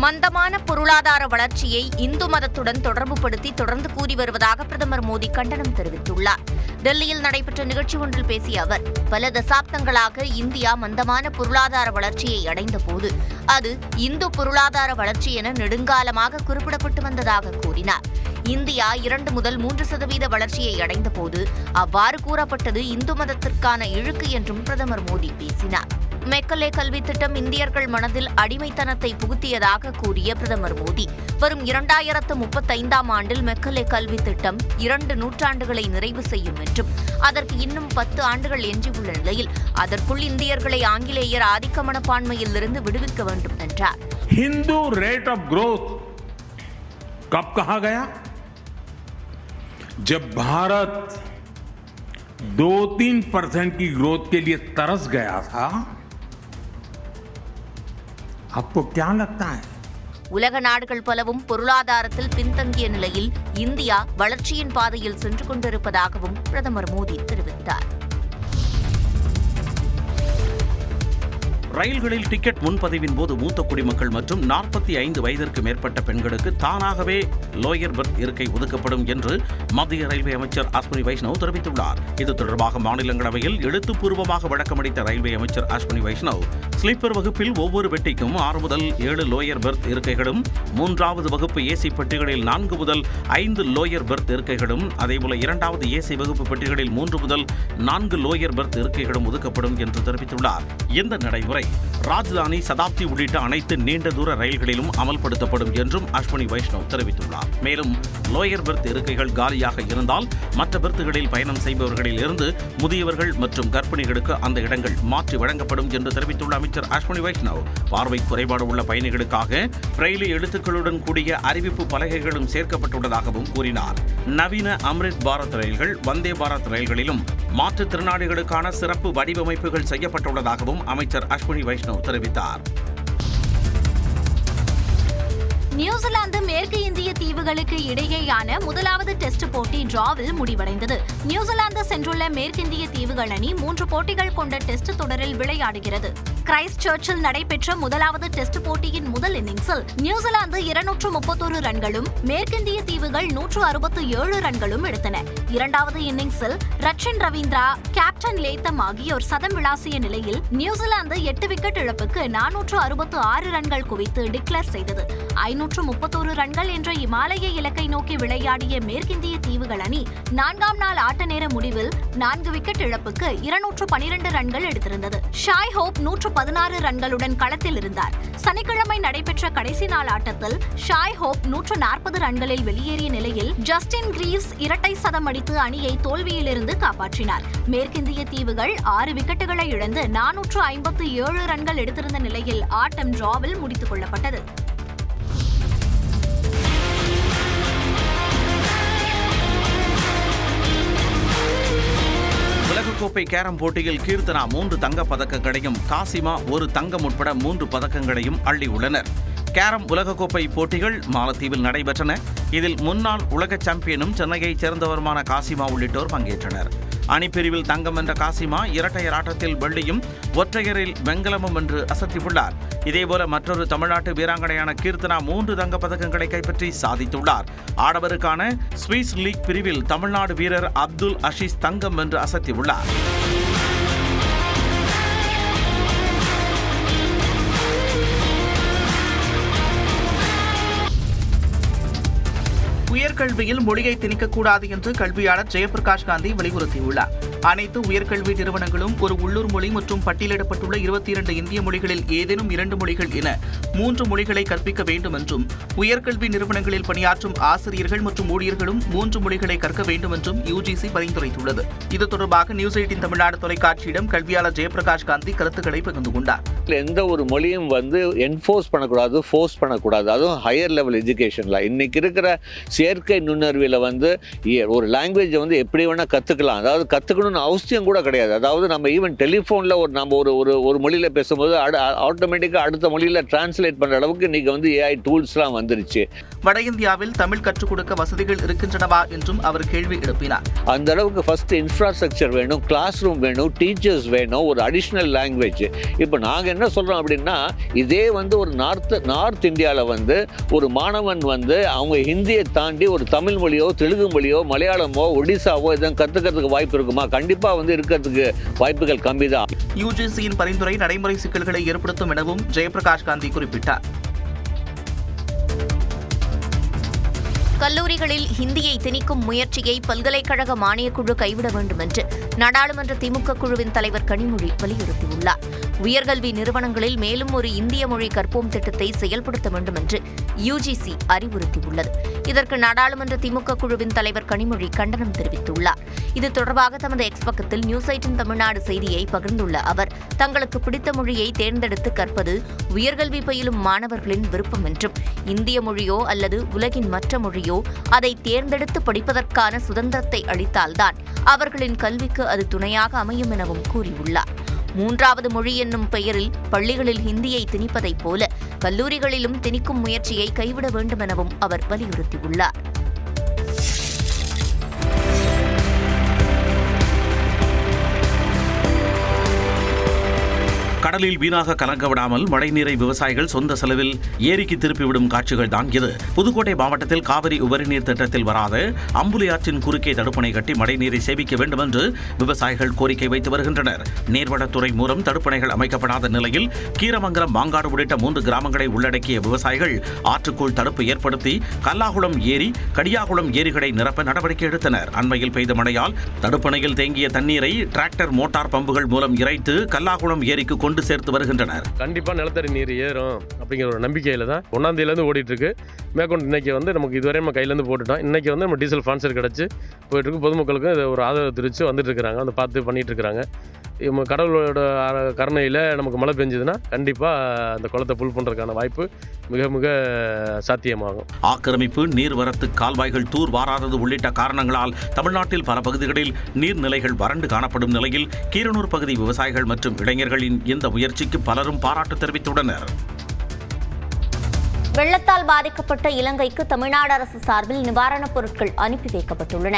மந்தமான பொருளாதார வளர்ச்சியை இந்து மதத்துடன் தொடர்புபடுத்தி தொடர்ந்து கூறி வருவதாக பிரதமர் மோடி கண்டனம் தெரிவித்துள்ளார். டெல்லியில் நடைபெற்ற நிகழ்ச்சி ஒன்றில் பேசிய அவர், பல தசாப்தங்களாக இந்தியா மந்தமான பொருளாதார வளர்ச்சியை அடைந்த போது அது இந்து பொருளாதார வளர்ச்சி என நெடுங்காலமாக குறிப்பிடப்பட்டு வந்ததாக கூறினார். இந்தியா 2 முதல் 3% வளர்ச்சியை அடைந்த போது அவ்வாறு கூறப்பட்டது இந்து மதத்திற்கான இழுக்கு என்றும் பிரதமர் மோடி பேசினார். மெக்கலே கல்வி திட்டம் இந்தியர்கள் மனதில் அடிமைத்தனத்தை புகுத்தியதாக கூறிய பிரதமர் மோடி, வரும் 2035ஆம் ஆண்டில் மெக்கலே கல்வி திட்டம் 2 நூற்றாண்டுகளை நிறைவு செய்யும் என்றும் அதற்கு இன்னும் 10 ஆண்டுகள் எஞ்சியுள்ள நிலையில் அதற்குள் இந்தியர்களை ஆங்கிலேயர் ஆதிக்க மனப்பான்மையில் இருந்து விடுவிக்க வேண்டும் என்றார். हिंदू रेट ऑफ ग्रोथ कब कहा गया? जब भारत 2-3% की ग्रोथ के लिए तरस गया था. आपको क्या लगता है? உலக நாடுகள் பலவும் பொருளாதாரத்தில் பின்தங்கிய நிலையில் இந்தியா வளர்ச்சியின் பாதையில் சென்று கொண்டிருப்பதாகவும் பிரதமர் மோடி தெரிவித்தார். ரயில்களில் டிக்கெட் முன்பதிவின் போது மூத்த குடிமக்கள் மற்றும் 45 வயதிற்கு மேற்பட்ட பெண்களுக்கு தானாகவே லோயர் பெர்த் இருக்கை ஒதுக்கப்படும் என்று மத்திய ரயில்வே அமைச்சர் அஸ்வினி வைஷ்ணவ் தெரிவித்துள்ளார். இது தொடர்பாக மாநிலங்களவையில் எழுத்துப்பூர்வமாக விளக்கமளித்த ரயில்வே அமைச்சர் அஸ்வினி வைஷ்ணவ், ஸ்லீப்பர் வகுப்பில் ஒவ்வொரு பெட்டிக்கும் 6 முதல் 7 லோயர் பெர்த் இருக்கைகளும், 3வது வகுப்பு ஏசி பெட்டிகளில் 4 முதல் 5 லோயர் பெர்த் இருக்கைகளும், அதேபோல 2வது ஏசி வகுப்பு பெட்டிகளில் 3 முதல் 4 லோயர் பெர்த் இருக்கைகளும் ஒதுக்கப்படும் என்று தெரிவித்துள்ளார். இந்த நடைமுறை ராஜ்தானி, சதாப்தி உள்ளிட்ட அனைத்து நீண்ட தூர ரயில்களிலும் அமல்படுத்தப்படும் என்றும் அஸ்வினி வைஷ்ணவ் தெரிவித்துள்ளார். மேலும் லோயர் பெர்த் இருக்கைகள் காலியாக இருந்தால் மற்ற பெர்த்துகளில் பயணம் செய்பவர்களில் இருந்து முதியவர்கள் மற்றும் கர்ப்பிணிகளுக்கு அந்த இடங்கள் மாற்றி வழங்கப்படும் என்று தெரிவித்துள்ள அமைச்சர் அஸ்வினி வைஷ்ணவ், பார்வை குறைபாடு உள்ள பயணிகளுக்காக பிரெய்லி எழுத்துக்களுடன் கூடிய அறிவிப்பு பலகைகளும் சேர்க்கப்பட்டுள்ளதாகவும் கூறினார். நவீன அம்ரித் பாரத் ரயில்கள், வந்தே பாரத் ரயில்களிலும் மாற்றுத்திறனாளிகளுக்கான சிறப்பு வடிவமைப்புகள் செய்யப்பட்டுள்ளதாகவும் அமைச்சர் அஸ்வினி வைஷ்ணவ் தெரிவித்தார். நியூசிலாந்து மேற்கு இந்திய தீவுகளுக்கு இடையேயான முதலாவது டெஸ்ட் போட்டி டிராவில் முடிவடைந்தது. நியூசிலாந்து சென்றுள்ள மேற்கிந்திய தீவுகள் அணி 3 போட்டிகள் கொண்ட டெஸ்ட் தொடரில் விளையாடுகிறது. கிரைஸ்ட் சர்ச்சில் நடைபெற்ற முதலாவது டெஸ்ட் போட்டியின் முதல் இன்னிங்ஸில் நியூசிலாந்து 231 ரன்களும் மேற்கிந்திய தீவுகள் 167 ரன்களும் எடுத்தன. 2வது இன்னிங்ஸில் ரச்சின் ரவீந்திரா, கேப்டன் லேத்தம் ஆகியோர் சதம் விளாசிய நிலையில் நியூசிலாந்து 8 விக்கெட் இழப்புக்கு 466 ரன்கள் குவித்து டிக்ளேர் செய்தது. 531 ரன்கள் என்ற இமாலய இலக்கை நோக்கி விளையாடிய மேற்கிந்திய தீவுகள் அணி 4ஆம் நாள் ஆட்ட நேர முடிவில் 4 விக்கெட் இழப்புக்கு 212 ரன்கள் எடுத்திருந்தது. ஷாய் ஹோப் 116 ரன்களுடன் களத்தில் இருந்தார். சனிக்கிழமை நடைபெற்ற கடைசி நாள் ஆட்டத்தில் ஷாய் ஹோப் 140 ரன்களில் வெளியேறிய நிலையில் ஜஸ்டின் கிரீவ்ஸ் இரட்டை சதம் அடித்து அணியை தோல்வியிலிருந்து காப்பாற்றினார். மேற்கிந்திய தீவுகள் 6 விக்கெட்டுகளை இழந்து 457 ரன்கள் எடுத்திருந்த நிலையில் ஆட்டம் டிராவில் முடித்துக் கொள்ளப்பட்டது. உலகக்கோப்பை கேரம் போட்டியில் கீர்த்தனா 3 தங்கப் பதக்கங்களையும் காசிமா 1 தங்கம் உட்பட 3 பதக்கங்களையும் அள்ளியுள்ளனர். கேரம் உலகக்கோப்பை போட்டிகள் மாலத்தீவில் நடைபெற்றன. இதில் முன்னாள் உலக சாம்பியனும் சென்னையைச் சேர்ந்தவருமான காசிமா உள்ளிட்டோர் பங்கேற்றனர். அணிப்பிரிவில் தங்கம் வென்ற காசிமா இரட்டையர் ஆட்டத்தில் வெள்ளியும் ஒற்றையரில் வெண்கலமும் வென்று அசத்தியுள்ளார். இதேபோல மற்றொரு தமிழ்நாட்டு வீராங்கனையான கீர்த்தனா 3 தங்கப் பதக்கங்களை கைப்பற்றி சாதித்துள்ளார். ஆடவருக்கான ஸ்விஸ் லீக் பிரிவில் தமிழ்நாடு வீரர் அப்துல் அஷீஸ் தங்கம் வென்று அசத்தியுள்ளார். உயர்கல்வியில் மொழியை திணிக்கக்கூடாது என்று கல்வியாளர் ஜெயபிரகாஷ் காந்தி வலியுறுத்தியுள்ளார். அனைத்து உயர்கல்வி நிறுவனங்களும் ஒரு உள்ளூர் மொழி மற்றும் பட்டியலிடப்பட்டுள்ள 22 இந்திய மொழிகளில் ஏதேனும் 2 மொழிகள் என 3 மொழிகளை கற்பிக்க வேண்டும் என்றும், உயர்கல்வி நிறுவனங்களில் பணியாற்றும் ஆசிரியர்கள் மற்றும் ஊழியர்களும் 3 மொழிகளை கற்க வேண்டும் என்றும் UGC பரிந்துரைத்துள்ளது. இது தொடர்பாக நியூஸ் 18 தமிழ்நாடு தொலைக்காட்சியிடம் கல்வியாளர் ஜெயபிரகாஷ் காந்தி கருத்துக்களை பகிர்ந்து கொண்டார். எந்த ஒரு மொழியும் என்ஃபோர்ஸ் பண்ணக்கூடாது, ஃபோர்ஸ் பண்ணக்கூடாது. அதுவும் ஹையர் லெவல் எஜுகேஷனில் இன்னைக்கு இருக்கிற செயற்கை நுண்ணறிவில் ஒரு லாங்குவேஜை எப்படி வேணால் கற்றுக்கலாம். அதாவது கற்றுக்கணும்னு அவசியம் கூட கிடையாது. அதாவது நம்ம ஈவன் டெலிஃபோனில் நம்ம ஒரு மொழியில் பேசும்போது ஆட்டோமேட்டிக்காக அடுத்த மொழியில் டிரான்ஸ்லேட் பண்ணுற அளவுக்கு இன்றைக்கி AI டூல்ஸ்லாம் வந்துருச்சு. வட இந்தியாவில் தமிழ் கற்றுக் கொடுக்க வசதிகள் இருக்கின்றனவா என்றும் அவர் கேள்வி எழுப்பினார். அந்த அளவுக்கு ஃபர்ஸ்ட் இன்ஃப்ராஸ்ட்ரக்சர் வேணும், கிளாஸ் ரூம் வேணும், டீச்சர்ஸ் வேணும், ஒரு அடிஷ்னல் லாங்குவேஜ். இப்போ நாங்கள் என்ன சொல்கிறோம் அப்படின்னா, இதே ஒரு நார்த் இந்தியாவில் ஒரு மாணவன் அவங்க ஹிந்தியை தாண்டி ஒரு தமிழ் மொழியோ, தெலுங்கு மொழியோ, மலையாளமோ, ஒடிசாவோ இதெல்லாம் கற்றுக்கிறதுக்கு வாய்ப்பு இருக்குமா? கண்டிப்பாக இருக்கிறதுக்கு வாய்ப்புகள் கம்மி தான். UGCயின் பரிந்துரை நடைமுறை சிக்கல்களை ஏற்படுத்தும் எனவும் ஜெயபிரகாஷ் காந்தி குறிப்பிட்டார். கல்லூரிகளில் ஹிந்தியை திணிக்கும் முயற்சியை பல்கலைக்கழக மானியக்குழு கைவிட வேண்டும் என்று நாடாளுமன்ற திமுக குழுவின் தலைவர் கனிமொழி வலியுறுத்தியுள்ளார். உயர்கல்வி நிறுவனங்களில் மேலும் ஒரு இந்திய மொழி கற்போம் திட்டத்தை செயல்படுத்த வேண்டும் என்று UGC அறிவுறுத்தியுள்ளது. இதற்கு நாடாளுமன்ற திமுக குழுவின் தலைவர் கனிமொழி கண்டனம் தெரிவித்துள்ளார். இது தொடர்பாக தமது எக்ஸ் பக்கத்தில் நியூஸ் 18 தமிழ்நாடு செய்தியை பகிர்ந்துள்ள அவர், தங்களுக்கு பிடித்த மொழியை தேர்ந்தெடுத்து கற்பது உயர்கல்வி பயிலும் மாணவர்களின் விருப்பம் என்றும், இந்திய மொழியோ அல்லது உலகின் மற்ற மொழியோ அதை தேர்ந்தெடுத்து படிப்பதற்கான சுதந்திரத்தை அளித்தால்தான் அவர்களின் கல்விக்கு அது துணையாக அமையும் எனவும் கூறியுள்ளார். 3வது மொழி என்னும் பெயரில் பள்ளிகளில் ஹிந்தியை திணிப்பதைப் போல கல்லூரிகளிலும் திணிக்கும் முயற்சியை கைவிட வேண்டும் எனவும் அவர் வலியுறுத்தியுள்ளார். கடலில் வீணாக கலங்க விடாமல் மழைநீரை விவசாயிகள் சொந்த செலவில் ஏரிக்கு திருப்பிவிடும் காட்சிகள் தான் இது. புதுக்கோட்டை மாவட்டத்தில் காவிரி உபரிநீர் திட்டத்தில் வராத அம்புலி ஆற்றின் குறுக்கே தடுப்பணை கட்டி மழைநீரை சேமிக்க வேண்டும் என்று விவசாயிகள் கோரிக்கை வைத்து வருகின்றனர். நீர்வளத்துறை மூலம் தடுப்பணைகள் அமைக்கப்படாத நிலையில் கீரமங்கலம், மாங்காடு உள்ளிட்ட 3 கிராமங்களை உள்ளடக்கிய விவசாயிகள் ஆற்றுக்குள் தடுப்பு ஏற்படுத்தி கல்லாகுளம் ஏரி, கடியாகுளம் ஏரிகளை நிரப்ப நடவடிக்கை எடுத்தனர். அண்மையில் பெய்த மழையால் தடுப்பணையில் தேங்கிய தண்ணீரை டிராக்டர், மோட்டார் பம்புகள் மூலம் இறைத்து கல்லாகுளம் ஏரிக்கு கொண்டு சேர்த்து வருகின்றனர். கண்டிப்பா நிலத்தடி நீர் ஏறும் அப்படிங்கிற ஒரு நம்பிக்கையில தான் 1ஆம் தேதியிலிருந்து ஓடிட்டு இருக்கு. மேற்கொண்டு இன்னைக்கு நமக்கு இதுவரை நம்ம கையிலேருந்து போட்டுட்டோம். இன்னைக்கு நம்ம டீசல் ஸ்பான்சர் கிடச்சி போயிட்டு இருக்கு. பொதுமக்களுக்கு இது ஒரு ஆதரவு தெரிவித்து வந்துட்டு இருக்கிறாங்க, பார்த்து பண்ணிட்டு இருக்கிறாங்க. கடவுளோட கருணையில் நமக்கு மழை பெஞ்சதுன்னா கண்டிப்பாக அந்த குளத்தை புல் பண்ணுறதுக்கான வாய்ப்பு மிக மிக சாத்தியமாகும். ஆக்கிரமிப்பு, நீர்வரத்து, கால்வாய்கள் தூர் வாராதது உள்ளிட்ட காரணங்களால் தமிழ்நாட்டில் பல பகுதிகளில் நீர்நிலைகள் வறண்டு காணப்படும் நிலையில் கீரனூர் பகுதி விவசாயிகள் மற்றும் இளைஞர்களின் இந்த முயற்சிக்கு பலரும் பாராட்டு தெரிவித்துள்ளனர். வெள்ளத்தால் பாதிக்கப்பட்ட இலங்கைக்கு தமிழ்நாடு அரசு சார்பில் நிவாரணப் பொருட்கள் அனுப்பி வைக்கப்பட்டுள்ளன.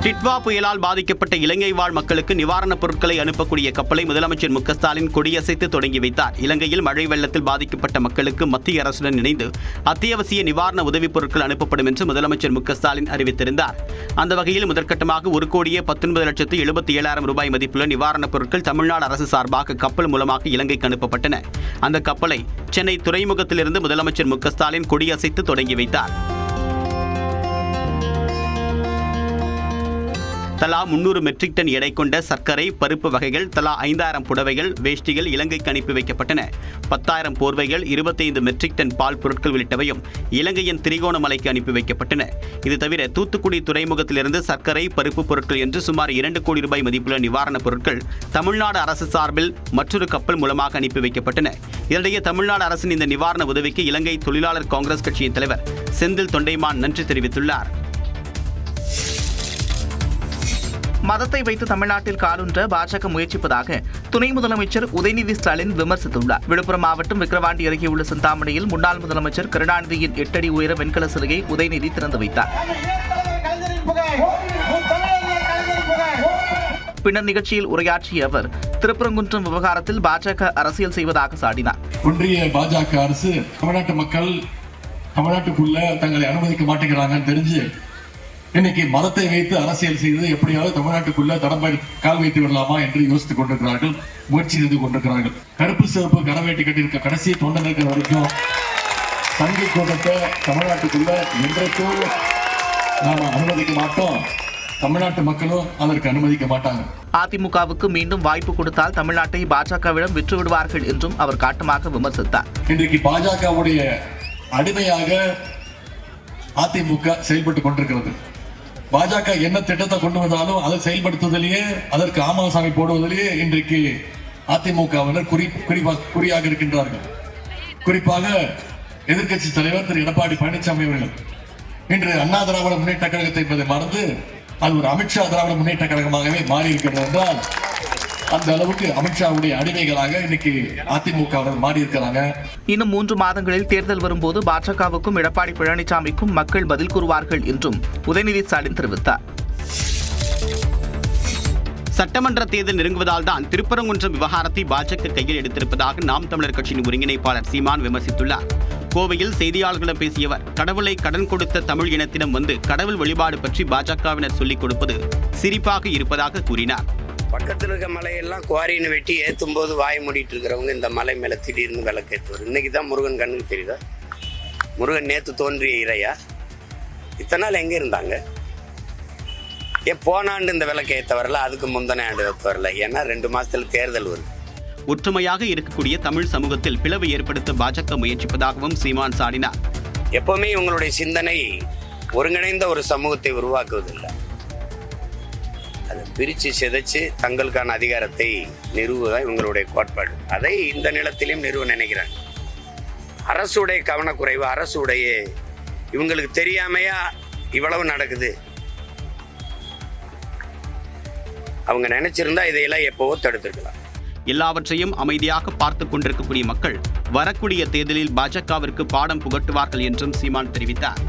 டிட்வா புயலால் பாதிக்கப்பட்ட இலங்கை வாழ் மக்களுக்கு நிவாரணப் பொருட்களை அனுப்பக்கூடிய கப்பலை முதலமைச்சர் மு க ஸ்டாலின் கொடியசைத்து தொடங்கி வைத்தார். இலங்கையில் மழை வெள்ளத்தில் பாதிக்கப்பட்ட மக்களுக்கு மத்திய அரசுடன் இணைந்து அத்தியாவசிய நிவாரண உதவிப் பொருட்கள் அனுப்பப்படும் என்று முதலமைச்சர் மு க ஸ்டாலின் அறிவித்திருந்தார். அந்த வகையில் முதற்கட்டமாக 1,19,77,000 ரூபாய் மதிப்புள்ள நிவாரணப் பொருட்கள் தமிழ்நாடு அரசு சார்பாக கப்பல் மூலமாக இலங்கைக்கு அனுப்பப்பட்டன. அந்த கப்பலை சென்னை துறைமுகத்திலிருந்து முதலமைச்சர் மு க ஸ்டாலின் கொடியசைத்து தொடங்கி வைத்தார். தலா 300 மெட்ரிக் டன் எடை கொண்ட சர்க்கரை, பருப்பு வகைகள், தலா 5000 புடவைகள், வேஷ்டிகள் இலங்கைக்கு அனுப்பி வைக்கப்பட்டன. 10,000 போர்வைகள், 25 மெட்ரிக் டன் பால் பொருட்கள் உள்ளிட்டவையும் இலங்கையின் திரிகோணமலைக்கு அனுப்பி வைக்கப்பட்டன. இது தவிர தூத்துக்குடி துறைமுகத்திலிருந்து சர்க்கரை, பருப்பு பொருட்கள் என்று சுமார் 2 கோடி ரூபாய் மதிப்புள்ள நிவாரணப் பொருட்கள் தமிழ்நாடு அரசு சார்பில் மற்றொரு கப்பல் மூலமாக அனுப்பி வைக்கப்பட்டன. இதனிடையே தமிழ்நாடு அரசின் இந்த நிவாரண உதவிக்கு இலங்கை தொழிலாளர் காங்கிரஸ் கட்சியின் தலைவர் செந்தில் தொண்டைமான் நன்றி தெரிவித்துள்ளார். மதத்தை வைத்து தமிழ்நாட்டில் காலூன்ற பாஜக முயற்சிப்பதாக துணை முதலமைச்சர் உதயநிதி ஸ்டாலின் விமர்சித்துள்ளார். விழுப்புரம் மாவட்டம் விக்கிரவாண்டி அருகே உள்ள சிந்தாமணியில் முன்னாள் முதலமைச்சர் கருணாநிதியின் 8 அடி உயர வெண்கல சிலையை உதயநிதி திறந்து வைத்தார். பின்னர் நிகழ்ச்சியில் உரையாற்றிய அவர் திருப்பரங்குன்றம் விவகாரத்தில் பாஜக அரசியல் செய்வதாக சாடினார். ஒன்றிய பாஜக அரசு தமிழ்நாட்டு மக்கள் தமிழ்நாட்டுக்குள்ள தங்களை அனுமதிக்க மாட்டேங்கிறாங்கன்னு தெரிஞ்சு இன்னைக்கு மதத்தை வைத்து அரசியல் செய்து எப்படியாவது தமிழ்நாட்டுக்குள்ள தடம்பை கால் வைத்து விடலாமா என்று யோசித்துக் கொண்டிருக்கிறார்கள், முயற்சி செய்து கொண்டிருக்கிறார்கள். கருப்பு சிவப்பு கரவேட்டி கட்டியிருக்க கடைசி தொண்டை இருக்கிற வரைக்கும் சங்கி கூட்டத்தை தமிழ்நாட்டுக்குள்ள என்றைக்கும் நாம அனுமதிக்க மாட்டோம். தமிழ்நாட்டு மக்களும் அதற்கு அனுமதிக்க மாட்டாங்க. அதிமுகவுக்கு மீண்டும் வாய்ப்பு கொடுத்தால் தமிழ்நாட்டை பாஜகவிடம் விற்று விடுவார்கள் என்றும் அவர் காட்டமாக விமர்சித்தார். இன்றைக்கு பாஜகவுடைய அடிமையாக அதிமுக செயல்பட்டுக் கொண்டிருக்கிறது. பாஜக என்ன திட்டத்தை கொண்டு வந்தாலும் அதை செயல்படுத்துவதிலேயே, அதற்கு ஆமாசாமி போடுவதிலேயே இன்றைக்கு அதிமுகவினர் குறியாக இருக்கின்றார்கள். குறிப்பாக எதிர்க்கட்சி தலைவர் திரு எடப்பாடி பழனிசாமி அவர்கள் இன்று அண்ணா திராவிட முன்னேற்ற கழகத்தை என்பதை மறந்து அது ஒரு அமித்ஷா திராவிட முன்னேற்ற கழகமாகவே மாறி இருக்கிறது என்றால் அந்த அளவுக்கு அமித்ஷாவுடைய அடிமைகளாக இன்னைக்கு அதிமுகவினர் மாறி இருக்கிறாங்க. இன்னும் 3 மாதங்களில் தேர்தல் வரும்போது பாஜகவுக்கும் எடப்பாடி பழனிசாமிக்கும் மக்கள் பதில் கூறுவார்கள் என்றும் உதயநிதி ஸ்டாலின் தெரிவித்தார். சட்டமன்ற தேர்தல் நெருங்குவதால் தான் திருப்பரங்குன்றம் விவகாரத்தை பாஜக கையில் எடுத்திருப்பதாக நாம் தமிழர் கட்சியின் ஒருங்கிணைப்பாளர் சீமான் விமர்சித்துள்ளார். கோவையில் செய்தியாளர்களிடம் பேசிய அவர், கடவுளை கடன் கொடுத்த தமிழ் இனத்திடம் வந்து கடவுள் வழிபாடு பற்றி பாஜகவினர் சொல்லிக் கொடுப்பது சிரிப்பாக இருப்பதாக கூறினார். பக்கத்தில் இருக்க மலையெல்லாம் குவாரின்னு வெட்டி ஏற்றும் போது வாய மூடிட்டு இருக்கிறவங்க இந்த மலை மேலே திடீர்னு விளக்கேற்றுவார். இன்னைக்கு தான் முருகன் கண்ணுக்கு தெரியுதா? முருகன் நேற்று தோன்றிய இறையா? இத்தனை நாள் எங்கே இருந்தாங்க? போன ஆண்டு இந்த விளக்கு ஏற்ற வரல, அதுக்கு முந்தின ஆண்டு ஏற்ற வரல. ஏன்னா 2 மாசத்துல தேர்தல் வருது. ஒற்றுமையாக இருக்கக்கூடிய தமிழ் சமூகத்தில் பிளவு ஏற்படுத்த பாஜக முயற்சிப்பதாகவும் சீமான் சாடினார். எப்பவுமே இவங்களுடைய சிந்தனை ஒருங்கிணைந்த ஒரு சமூகத்தை உருவாக்குவதில்லை, அதை பிரித்து சிதைச்சு தங்களுக்கான அதிகாரத்தை நிறுவுவதான் இவங்களுடைய கோட்பாடு. அதை இந்த நிலத்திலையும் நிறுவ நினைக்கிறாங்க. அரசுடைய கவனக்குறைவு, அரசுடைய இவங்களுக்கு தெரியாமையா இவ்வளவு நடக்குது. அவங்க நினைச்சிருந்தா இதையெல்லாம் எப்பவோ தடுத்துருக்கலாம். எல்லாவற்றையும் அமைதியாக பார்த்துக் கொண்டிருக்கக்கூடிய மக்கள் வரக்கூடிய தேர்தலில் பாஜகவிற்கு பாடம் புகட்டுவார்கள் என்றும் சீமான் தெரிவித்தார்.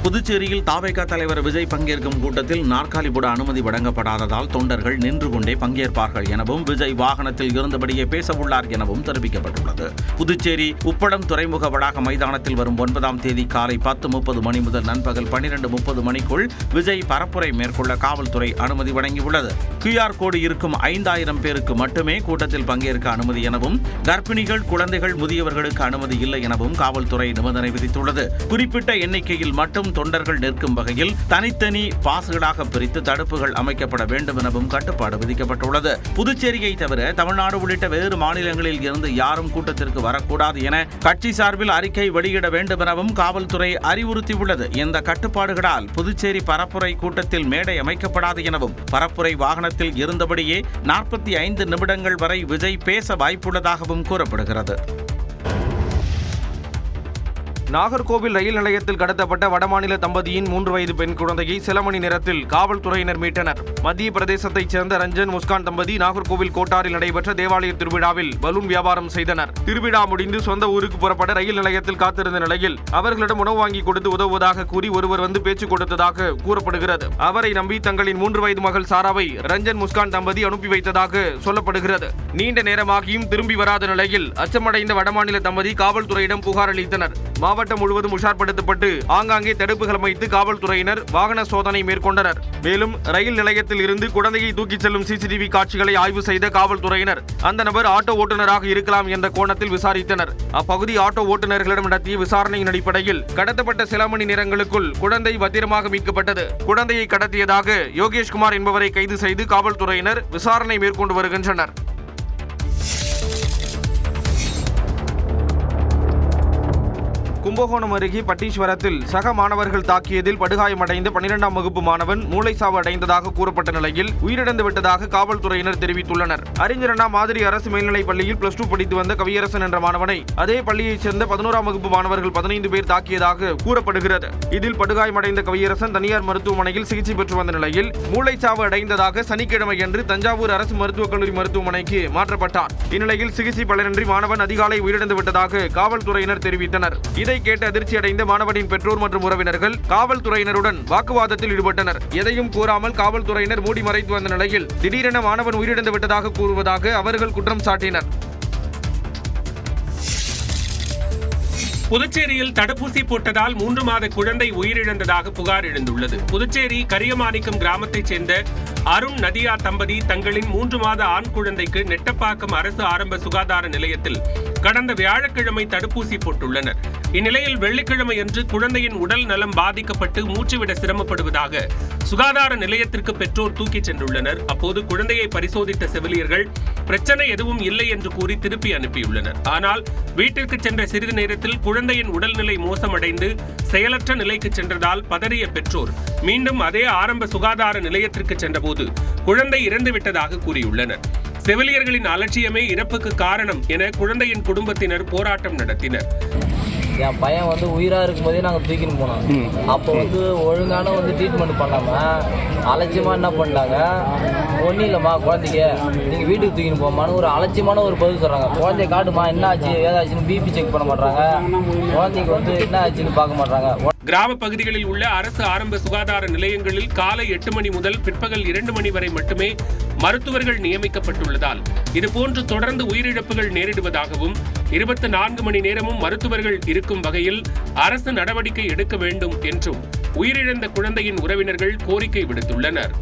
புதுச்சேரியில் தாவேகா தலைவர் விஜய் பங்கேற்கும் கூட்டத்தில் நாற்காலி போட அனுமதி வழங்கப்படாததால் தொண்டர்கள் நின்று கொண்டே பங்கேற்பார்கள் எனவும் விஜய் வாகனத்தில் இருந்தபடியே பேச உள்ளார் எனவும் தெரிவிக்கப்பட்டுள்ளது. புதுச்சேரி உப்படம் துறைமுக வளாக மைதானத்தில் வரும் 9ஆம் தேதி காலை 10:30 மணி முதல் நண்பகல் 12:30 மணிக்குள் விஜய் பரப்புரை மேற்கொள்ள காவல்துறை அனுமதி வழங்கியுள்ளது. QR கோடு இருக்கும் 5000 பேருக்கு மட்டுமே கூட்டத்தில் பங்கேற்க அனுமதி எனவும் கர்ப்பிணிகள், குழந்தைகள், முதியவர்களுக்கு அனுமதி இல்லை எனவும் காவல்துறை நிபந்தனை விதித்துள்ளது. குறிப்பிட்ட எண்ணிக்கையில் மட்டும் தொண்டர்கள் நிற்கும் வகையில் தனித்தனி பாஸ்களாக பிரித்து தடுப்புகள் அமைக்கப்பட வேண்டும் எனவும் கட்டுப்பாடு விதிக்கப்பட்டுள்ளது. புதுச்சேரியை தவிர தமிழ்நாடு உள்ளிட்ட வேறு மாநிலங்களில் இருந்து யாரும் கூட்டத்திற்கு வரக்கூடாது என கட்சி சார்பில் அறிக்கை வெளியிட வேண்டும் எனவும் காவல்துறை அறிவுறுத்தியுள்ளது. இந்த கட்டுப்பாடுகளால் புதுச்சேரி பரப்புரை கூட்டத்தில் மேடை அமைக்கப்படாது எனவும் பரப்புரை வாகனத்தில் இருந்தபடியே 45 நிமிடங்கள் வரை விஜய் பேச வாய்ப்புள்ளதாகவும் கூறப்படுகிறது. நாகர்கோவில் ரயில் நிலையத்தில் கடத்தப்பட்ட வடமாநில தம்பதியின் 3 வயது பெண் குழந்தையை சில மணி நேரத்தில் காவல்துறையினர் மீட்டனர். மத்திய பிரதேசத்தைச் சேர்ந்த ரஞ்சன், முஸ்கான் தம்பதி நாகர்கோவில் கோட்டாரில் நடைபெற்ற தேவாலய திருவிழாவில் பலூன் வியாபாரம் செய்தனர். திருவிழா முடிந்து சொந்த ஊருக்கு புறப்பட ரயில் நிலையத்தில் காத்திருந்த நிலையில் அவர்களிடம் உணவு வாங்கி கொடுத்து உதவுவதாக கூறி ஒருவர் வந்து பேச்சு கொடுத்ததாக கூறப்படுகிறது. அவரை நம்பி தங்களின் 3 வயது மகள் சாராவை ரஞ்சன், முஸ்கான் தம்பதி அனுப்பி வைத்ததாக சொல்லப்படுகிறது. நீண்ட நேரமாகியும் திரும்பி வராத நிலையில் அச்சமடைந்த வடமாநில தம்பதி காவல்துறையிடம் புகார் அளித்தனர். மாவட்டம் முழுவதும் உஷார்படுத்தப்பட்டு ஆங்காங்கே தடுப்புகள் அமைத்து காவல்துறையினர் வாகன சோதனை மேற்கொண்டனர். மேலும் ரயில் நிலையத்தில் இருந்து குழந்தையை தூக்கிச் செல்லும் சிசிடிவி காட்சிகளை ஆய்வு செய்த காவல்துறையினர் அந்த நபர் ஆட்டோ ஓட்டுநராக இருக்கலாம் என்ற கோணத்தில் விசாரித்தனர். அப்பகுதி ஆட்டோ ஓட்டுநர்களிடம் நடத்திய விசாரணையின் அடிப்படையில் கடத்தப்பட்ட சில மணி நேரங்களுக்குள் குழந்தை பத்திரமாக மீட்கப்பட்டது. குழந்தையை கடத்தியதாக யோகேஷ்குமார் என்பவரை கைது செய்து காவல்துறையினர் விசாரணை மேற்கொண்டு வருகின்றனர். கும்பகோணம் அருகே பட்டீஸ்வரத்தில் சக மாணவர்கள் தாக்கியதில் படுகாயமடைந்த 12ஆம் வகுப்பு மாணவன் மூளைசாவு அடைந்ததாக கூறப்பட்ட நிலையில் உயிரிழந்து விட்டதாக காவல்துறையினர் தெரிவித்துள்ளனர். அறிஞர் அண்ணா மாதிரி அரசு மேல்நிலைப் பள்ளியில் +2 படித்து வந்த கவியரசன் என்ற மாணவனை அதே பள்ளியைச் சேர்ந்த 11ஆம் வகுப்பு மாணவர்கள் 15 பேர் தாக்கியதாக கூறப்படுகிறது. இதில் படுகாயமடைந்த கவியரசன் தனியார் மருத்துவமனையில் சிகிச்சை பெற்று வந்த நிலையில் மூளைச்சாவு அடைந்ததாக சனிக்கிழமையன்று தஞ்சாவூர் அரசு மருத்துவக் கல்லூரி மருத்துவமனைக்கு மாற்றப்பட்டார். இந்நிலையில் சிகிச்சை பலனின்றி மாணவன் அதிகாலை உயிரிழந்து விட்டதாக காவல்துறையினர் தெரிவித்தனர். இதை கேட்டு அதிர்ச்சி அடைந்த மாணவனின் பெற்றோர் மற்றும் உறவினர்கள் காவல்துறையினருடன் வாக்குவாதத்தில் ஈடுபட்டனர். எதையும் கூறாமல் காவல்துறையினர் மூடி மறைத்து வந்த நிலையில் திடீரென மாணவன் உயிரிழந்து விட்டதாக கூறுவதாக அவர்கள் குற்றம் சாட்டினர். புதுச்சேரியில் தடுப்பூசி போட்டதால் 3 மாத குழந்தை உயிரிழந்ததாக புகார் எழுந்துள்ளது. புதுச்சேரி கரியமாணிக்கம் கிராமத்தைச் சேர்ந்த அருண் நதியா தம்பதி தங்களின் 3 மாத ஆண் குழந்தைக்கு நெட்டப்பாக்கம் அரசு ஆரம்ப சுகாதார நிலையத்தில் கடந்த வியாழக்கிழமை தடுப்பூசி போட்டுள்ளனர். இந்நிலையில் வெள்ளிக்கிழமையன்று குழந்தையின் உடல் நலம் பாதிக்கப்பட்டு மூச்சுவிட சிரமப்படுவதாக சுகாதார நிலையத்திற்கு பெற்றோர் தூக்கிச் சென்றுள்ளனர். அப்போது குழந்தையை பரிசோதித்த செவிலியர்கள் பிரச்சனை எதுவும் இல்லை என்று கூறி திருப்பி அனுப்பியுள்ளனர். ஆனால் வீட்டிற்கு சென்ற சிறிது நேரத்தில் குழந்தையின் உடல்நிலை மோசமடைந்து செயலற்ற நிலைக்கு சென்றதால் பதறிய பெற்றோர் மீண்டும் அதே ஆரம்ப சுகாதார நிலையத்திற்கு சென்றபோது குழந்தை இறந்துவிட்டதாக கூறியுள்ளனர். செவிலியர்களின் அலட்சியமே இறப்புக்கு காரணம் என குழந்தையின் குடும்பத்தினர் போராட்டம் நடத்தினர். என் பையன் உயிராக இருக்கும்போதே நாங்கள் தூக்கின்னு போனோம். அப்போ ஒழுங்கான ட்ரீட்மெண்ட் பண்ணாமல் அலட்சியமாக என்ன பண்ணிட்டாங்க, ஒன்றும் இல்லைம்மா குழந்தைக்கு நீங்கள் வீட்டுக்கு தூக்கின்னு போமான்னு ஒரு அலட்சியமான ஒரு பதில் சொல்கிறாங்க. குழந்தைய காட்டுமா என்ன ஆச்சு ஏதாச்சுன்னு பிபி செக் பண்ண மாட்டாங்க, குழந்தைக்கு என்ன ஆச்சுன்னு பார்க்க மாட்டாங்க. கிராம பகுதிகளில் உள்ள அரசு ஆரம்ப சுகாதார நிலையங்களில் காலை 8 மணி முதல் பிற்பகல் 2 மணி வரை மட்டுமே மருத்துவர்கள் நியமிக்கப்பட்டுள்ளதால் இதுபோன்று தொடர்ந்து உயிரிழப்புகள் நேரிடுவதாகவும் 24 மணி நேரமும் மருத்துவர்கள் இருக்கும் வகையில் அரசு நடவடிக்கை எடுக்க வேண்டும் என்றும் உயிரிழந்த குழந்தையின் உறவினர்கள் கோரிக்கை விடுத்துள்ளனர்.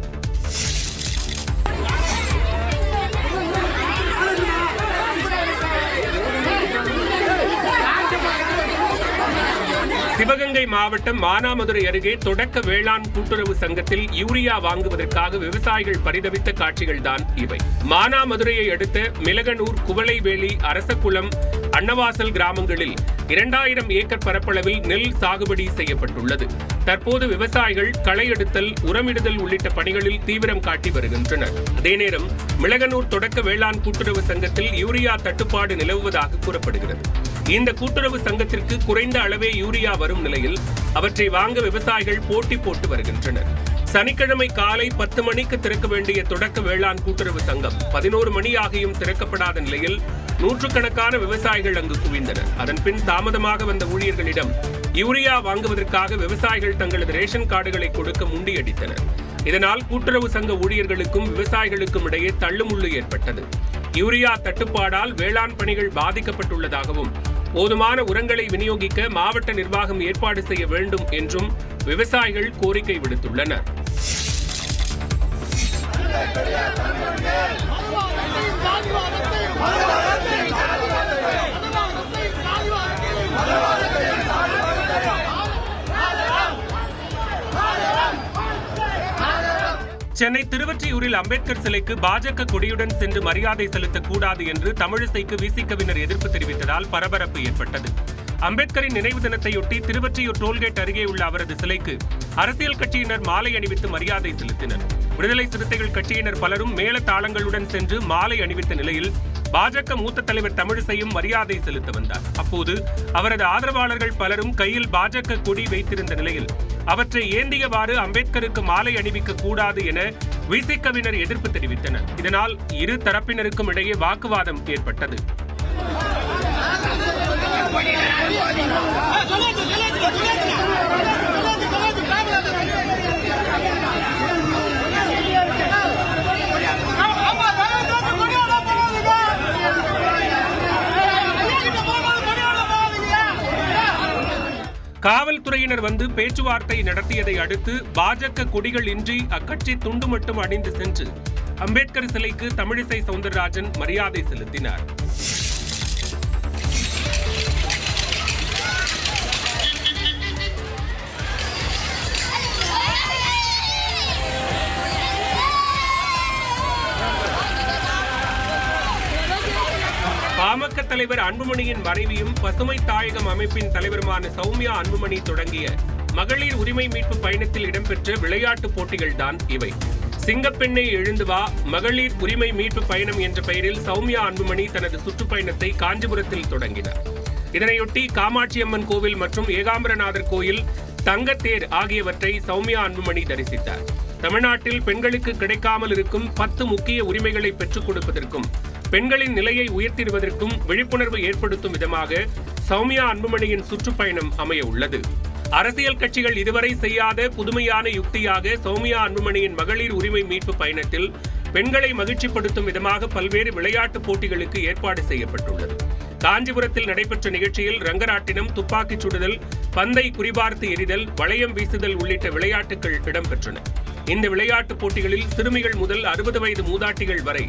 சிவகங்கை மாவட்டம் மானாமதுரை அருகே தொடக்க வேளாண் கூட்டுறவு சங்கத்தில் யூரியா வாங்குவதற்காக விவசாயிகள் பரிதவித்த காட்சிகள்தான் இவை. மானாமதுரையை அடுத்த மிளகனூர், குவளைவேலி, அரசகுளம், அன்னவாசல் கிராமங்களில் 2000 ஏக்கர் பரப்பளவில் நெல் சாகுபடி செய்யப்பட்டுள்ளது. தற்போது விவசாயிகள் களை எடுத்தல், உரமிடுதல் உள்ளிட்ட பணிகளில் தீவிரம் காட்டி வருகின்றனர். அதே நேரம் மிளகனூர் தொடக்க வேளாண் கூட்டுறவு சங்கத்தில் யூரியா தட்டுப்பாடு நிலவுவதாக கூறப்படுகிறது. இந்த கூட்டுறவு சங்கத்திற்கு குறைந்த அளவே யூரியா வரும் நிலையில் அவற்றை வாங்க விவசாயிகள் போட்டி போட்டு வருகின்றனர். சனிக்கிழமை காலை 10 மணிக்கு திறக்க வேண்டிய தொடக்க வேளாண் கூட்டுறவு சங்கம் 11 மணி ஆகியும் திறக்கப்படாத நிலையில் நூற்றுக்கணக்கான விவசாயிகள் அங்கு குவிந்தனர். அதன்பின் தாமதமாக வந்த ஊழியர்களிடம் யூரியா வாங்குவதற்காக விவசாயிகள் தங்களது ரேஷன் கார்டுகளை கொடுக்க முண்டியடித்தனர். இதனால் கூட்டுறவு சங்க ஊழியர்களுக்கும் விவசாயிகளுக்கும் இடையே தள்ளுமுள்ளு ஏற்பட்டது. யூரியா தட்டுப்பாடால் வேளாண் பணிகள் பாதிக்கப்பட்டுள்ளதாகவும் போதுமான உரங்களை விநியோகிக்க மாவட்ட நிர்வாகம் ஏற்பாடு செய்ய வேண்டும் என்றும் விவசாயிகள் கோரிக்கை விடுத்துள்ளனர். சென்னை திருவொற்றியூரில் அம்பேத்கர் சிலைக்கு பாஜக கொடியுடன் சென்று மரியாதை செலுத்தக்கூடாது என்று தமிழிசைக்கு விசிகவினர் எதிர்ப்பு தெரிவித்ததால் பரபரப்பு ஏற்பட்டது. அம்பேத்கரின் நினைவு தினத்தையொட்டி திருவொற்றியூர் டோல்கேட் அருகே உள்ள அவரது சிலைக்கு அரசியல் கட்சியினர் மாலை அணிவித்து மரியாதை செலுத்தினர். விடுதலை சிறுத்தைகள் கட்சியினர் பலரும் மேல தாளங்களுடன் சென்று மாலை அணிவித்த நிலையில் பாஜக மூத்த தலைவர் தமிழிசையும் மரியாதை செலுத்த வந்தார். அப்போது அவரது ஆதரவாளர்கள் பலரும் கையில் பாஜக கொடி வைத்திருந்த நிலையில் அவற்றை ஏந்தியவாறு அம்பேத்கருக்கு மாலை அணிவிக்க கூடாது என விசிகவினர் எதிர்ப்பு தெரிவித்தனர். இதனால் இரு தரப்பினருக்கும் இடையே வாக்குவாதம் ஏற்பட்டது. காவல்துறையினர் வந்து பேச்சுவார்த்தை நடத்தியதை அடுத்து பாஜக கொடிகள் இன்றி அக்கட்சி துண்டு மட்டும் அணிந்து சென்று அம்பேத்கர் சிலைக்கு தமிழிசை சவுந்தரராஜன் மரியாதை செலுத்தினார். பாமக தலைவர் அன்புமணியின் மனைவியும் பசுமை தாயகம் அமைப்பின் தலைவருமான சௌமியா அன்புமணி தொடங்கிய மகளிர் உரிமை மீட்பு பயணத்தில் இடம்பெற்ற விளையாட்டுப் போட்டிகள்தான் இவை. சிங்கப்பெண்ணை எழுந்து வா மகளிர் உரிமை மீட்பு பயணம் என்ற பெயரில் சௌமியா அன்புமணி தனது சுற்றுப்பயணத்தை காஞ்சிபுரத்தில் தொடங்கினார். இதனையொட்டி காமாட்சியம்மன் கோவில் மற்றும் ஏகாம்பரநாதர் கோயில் தங்கத்தேர் ஆகியவற்றை சௌமியா அன்புமணி தரிசித்தார். தமிழ்நாட்டில் பெண்களுக்கு கிடைக்காமல் இருக்கும் 10 முக்கிய உரிமைகளை பெற்றுக் கொடுப்பதற்கும் பெண்களின் நிலையை உயர்த்திடுவதற்கும் விழிப்புணர்வு ஏற்படுத்தும் விதமாக சௌமியா அன்புமணியின் சுற்றுப்பயணம் அமைய உள்ளது. அரசியல் கட்சிகள் இதுவரை செய்யாத புதுமையான யுக்தியாக சௌமியா அன்புமணியின் மகளிர் உரிமை மீட்பு பயணத்தில் பெண்களை மகிழ்ச்சிப்படுத்தும் விதமாக பல்வேறு விளையாட்டுப் போட்டிகளுக்கு ஏற்பாடு செய்யப்பட்டுள்ளது. காஞ்சிபுரத்தில் நடைபெற்ற நிகழ்ச்சியில் ரங்கராட்டினம், துப்பாக்கிச் சுடுதல், பந்தை குறிபார்த்து எறிதல், வளையம் வீசுதல் உள்ளிட்ட விளையாட்டுகள் இடம்பெற்றன. இந்த விளையாட்டுப் போட்டிகளில் சிறுமிகள் முதல் 60 வயது மூதாட்டிகள் வரை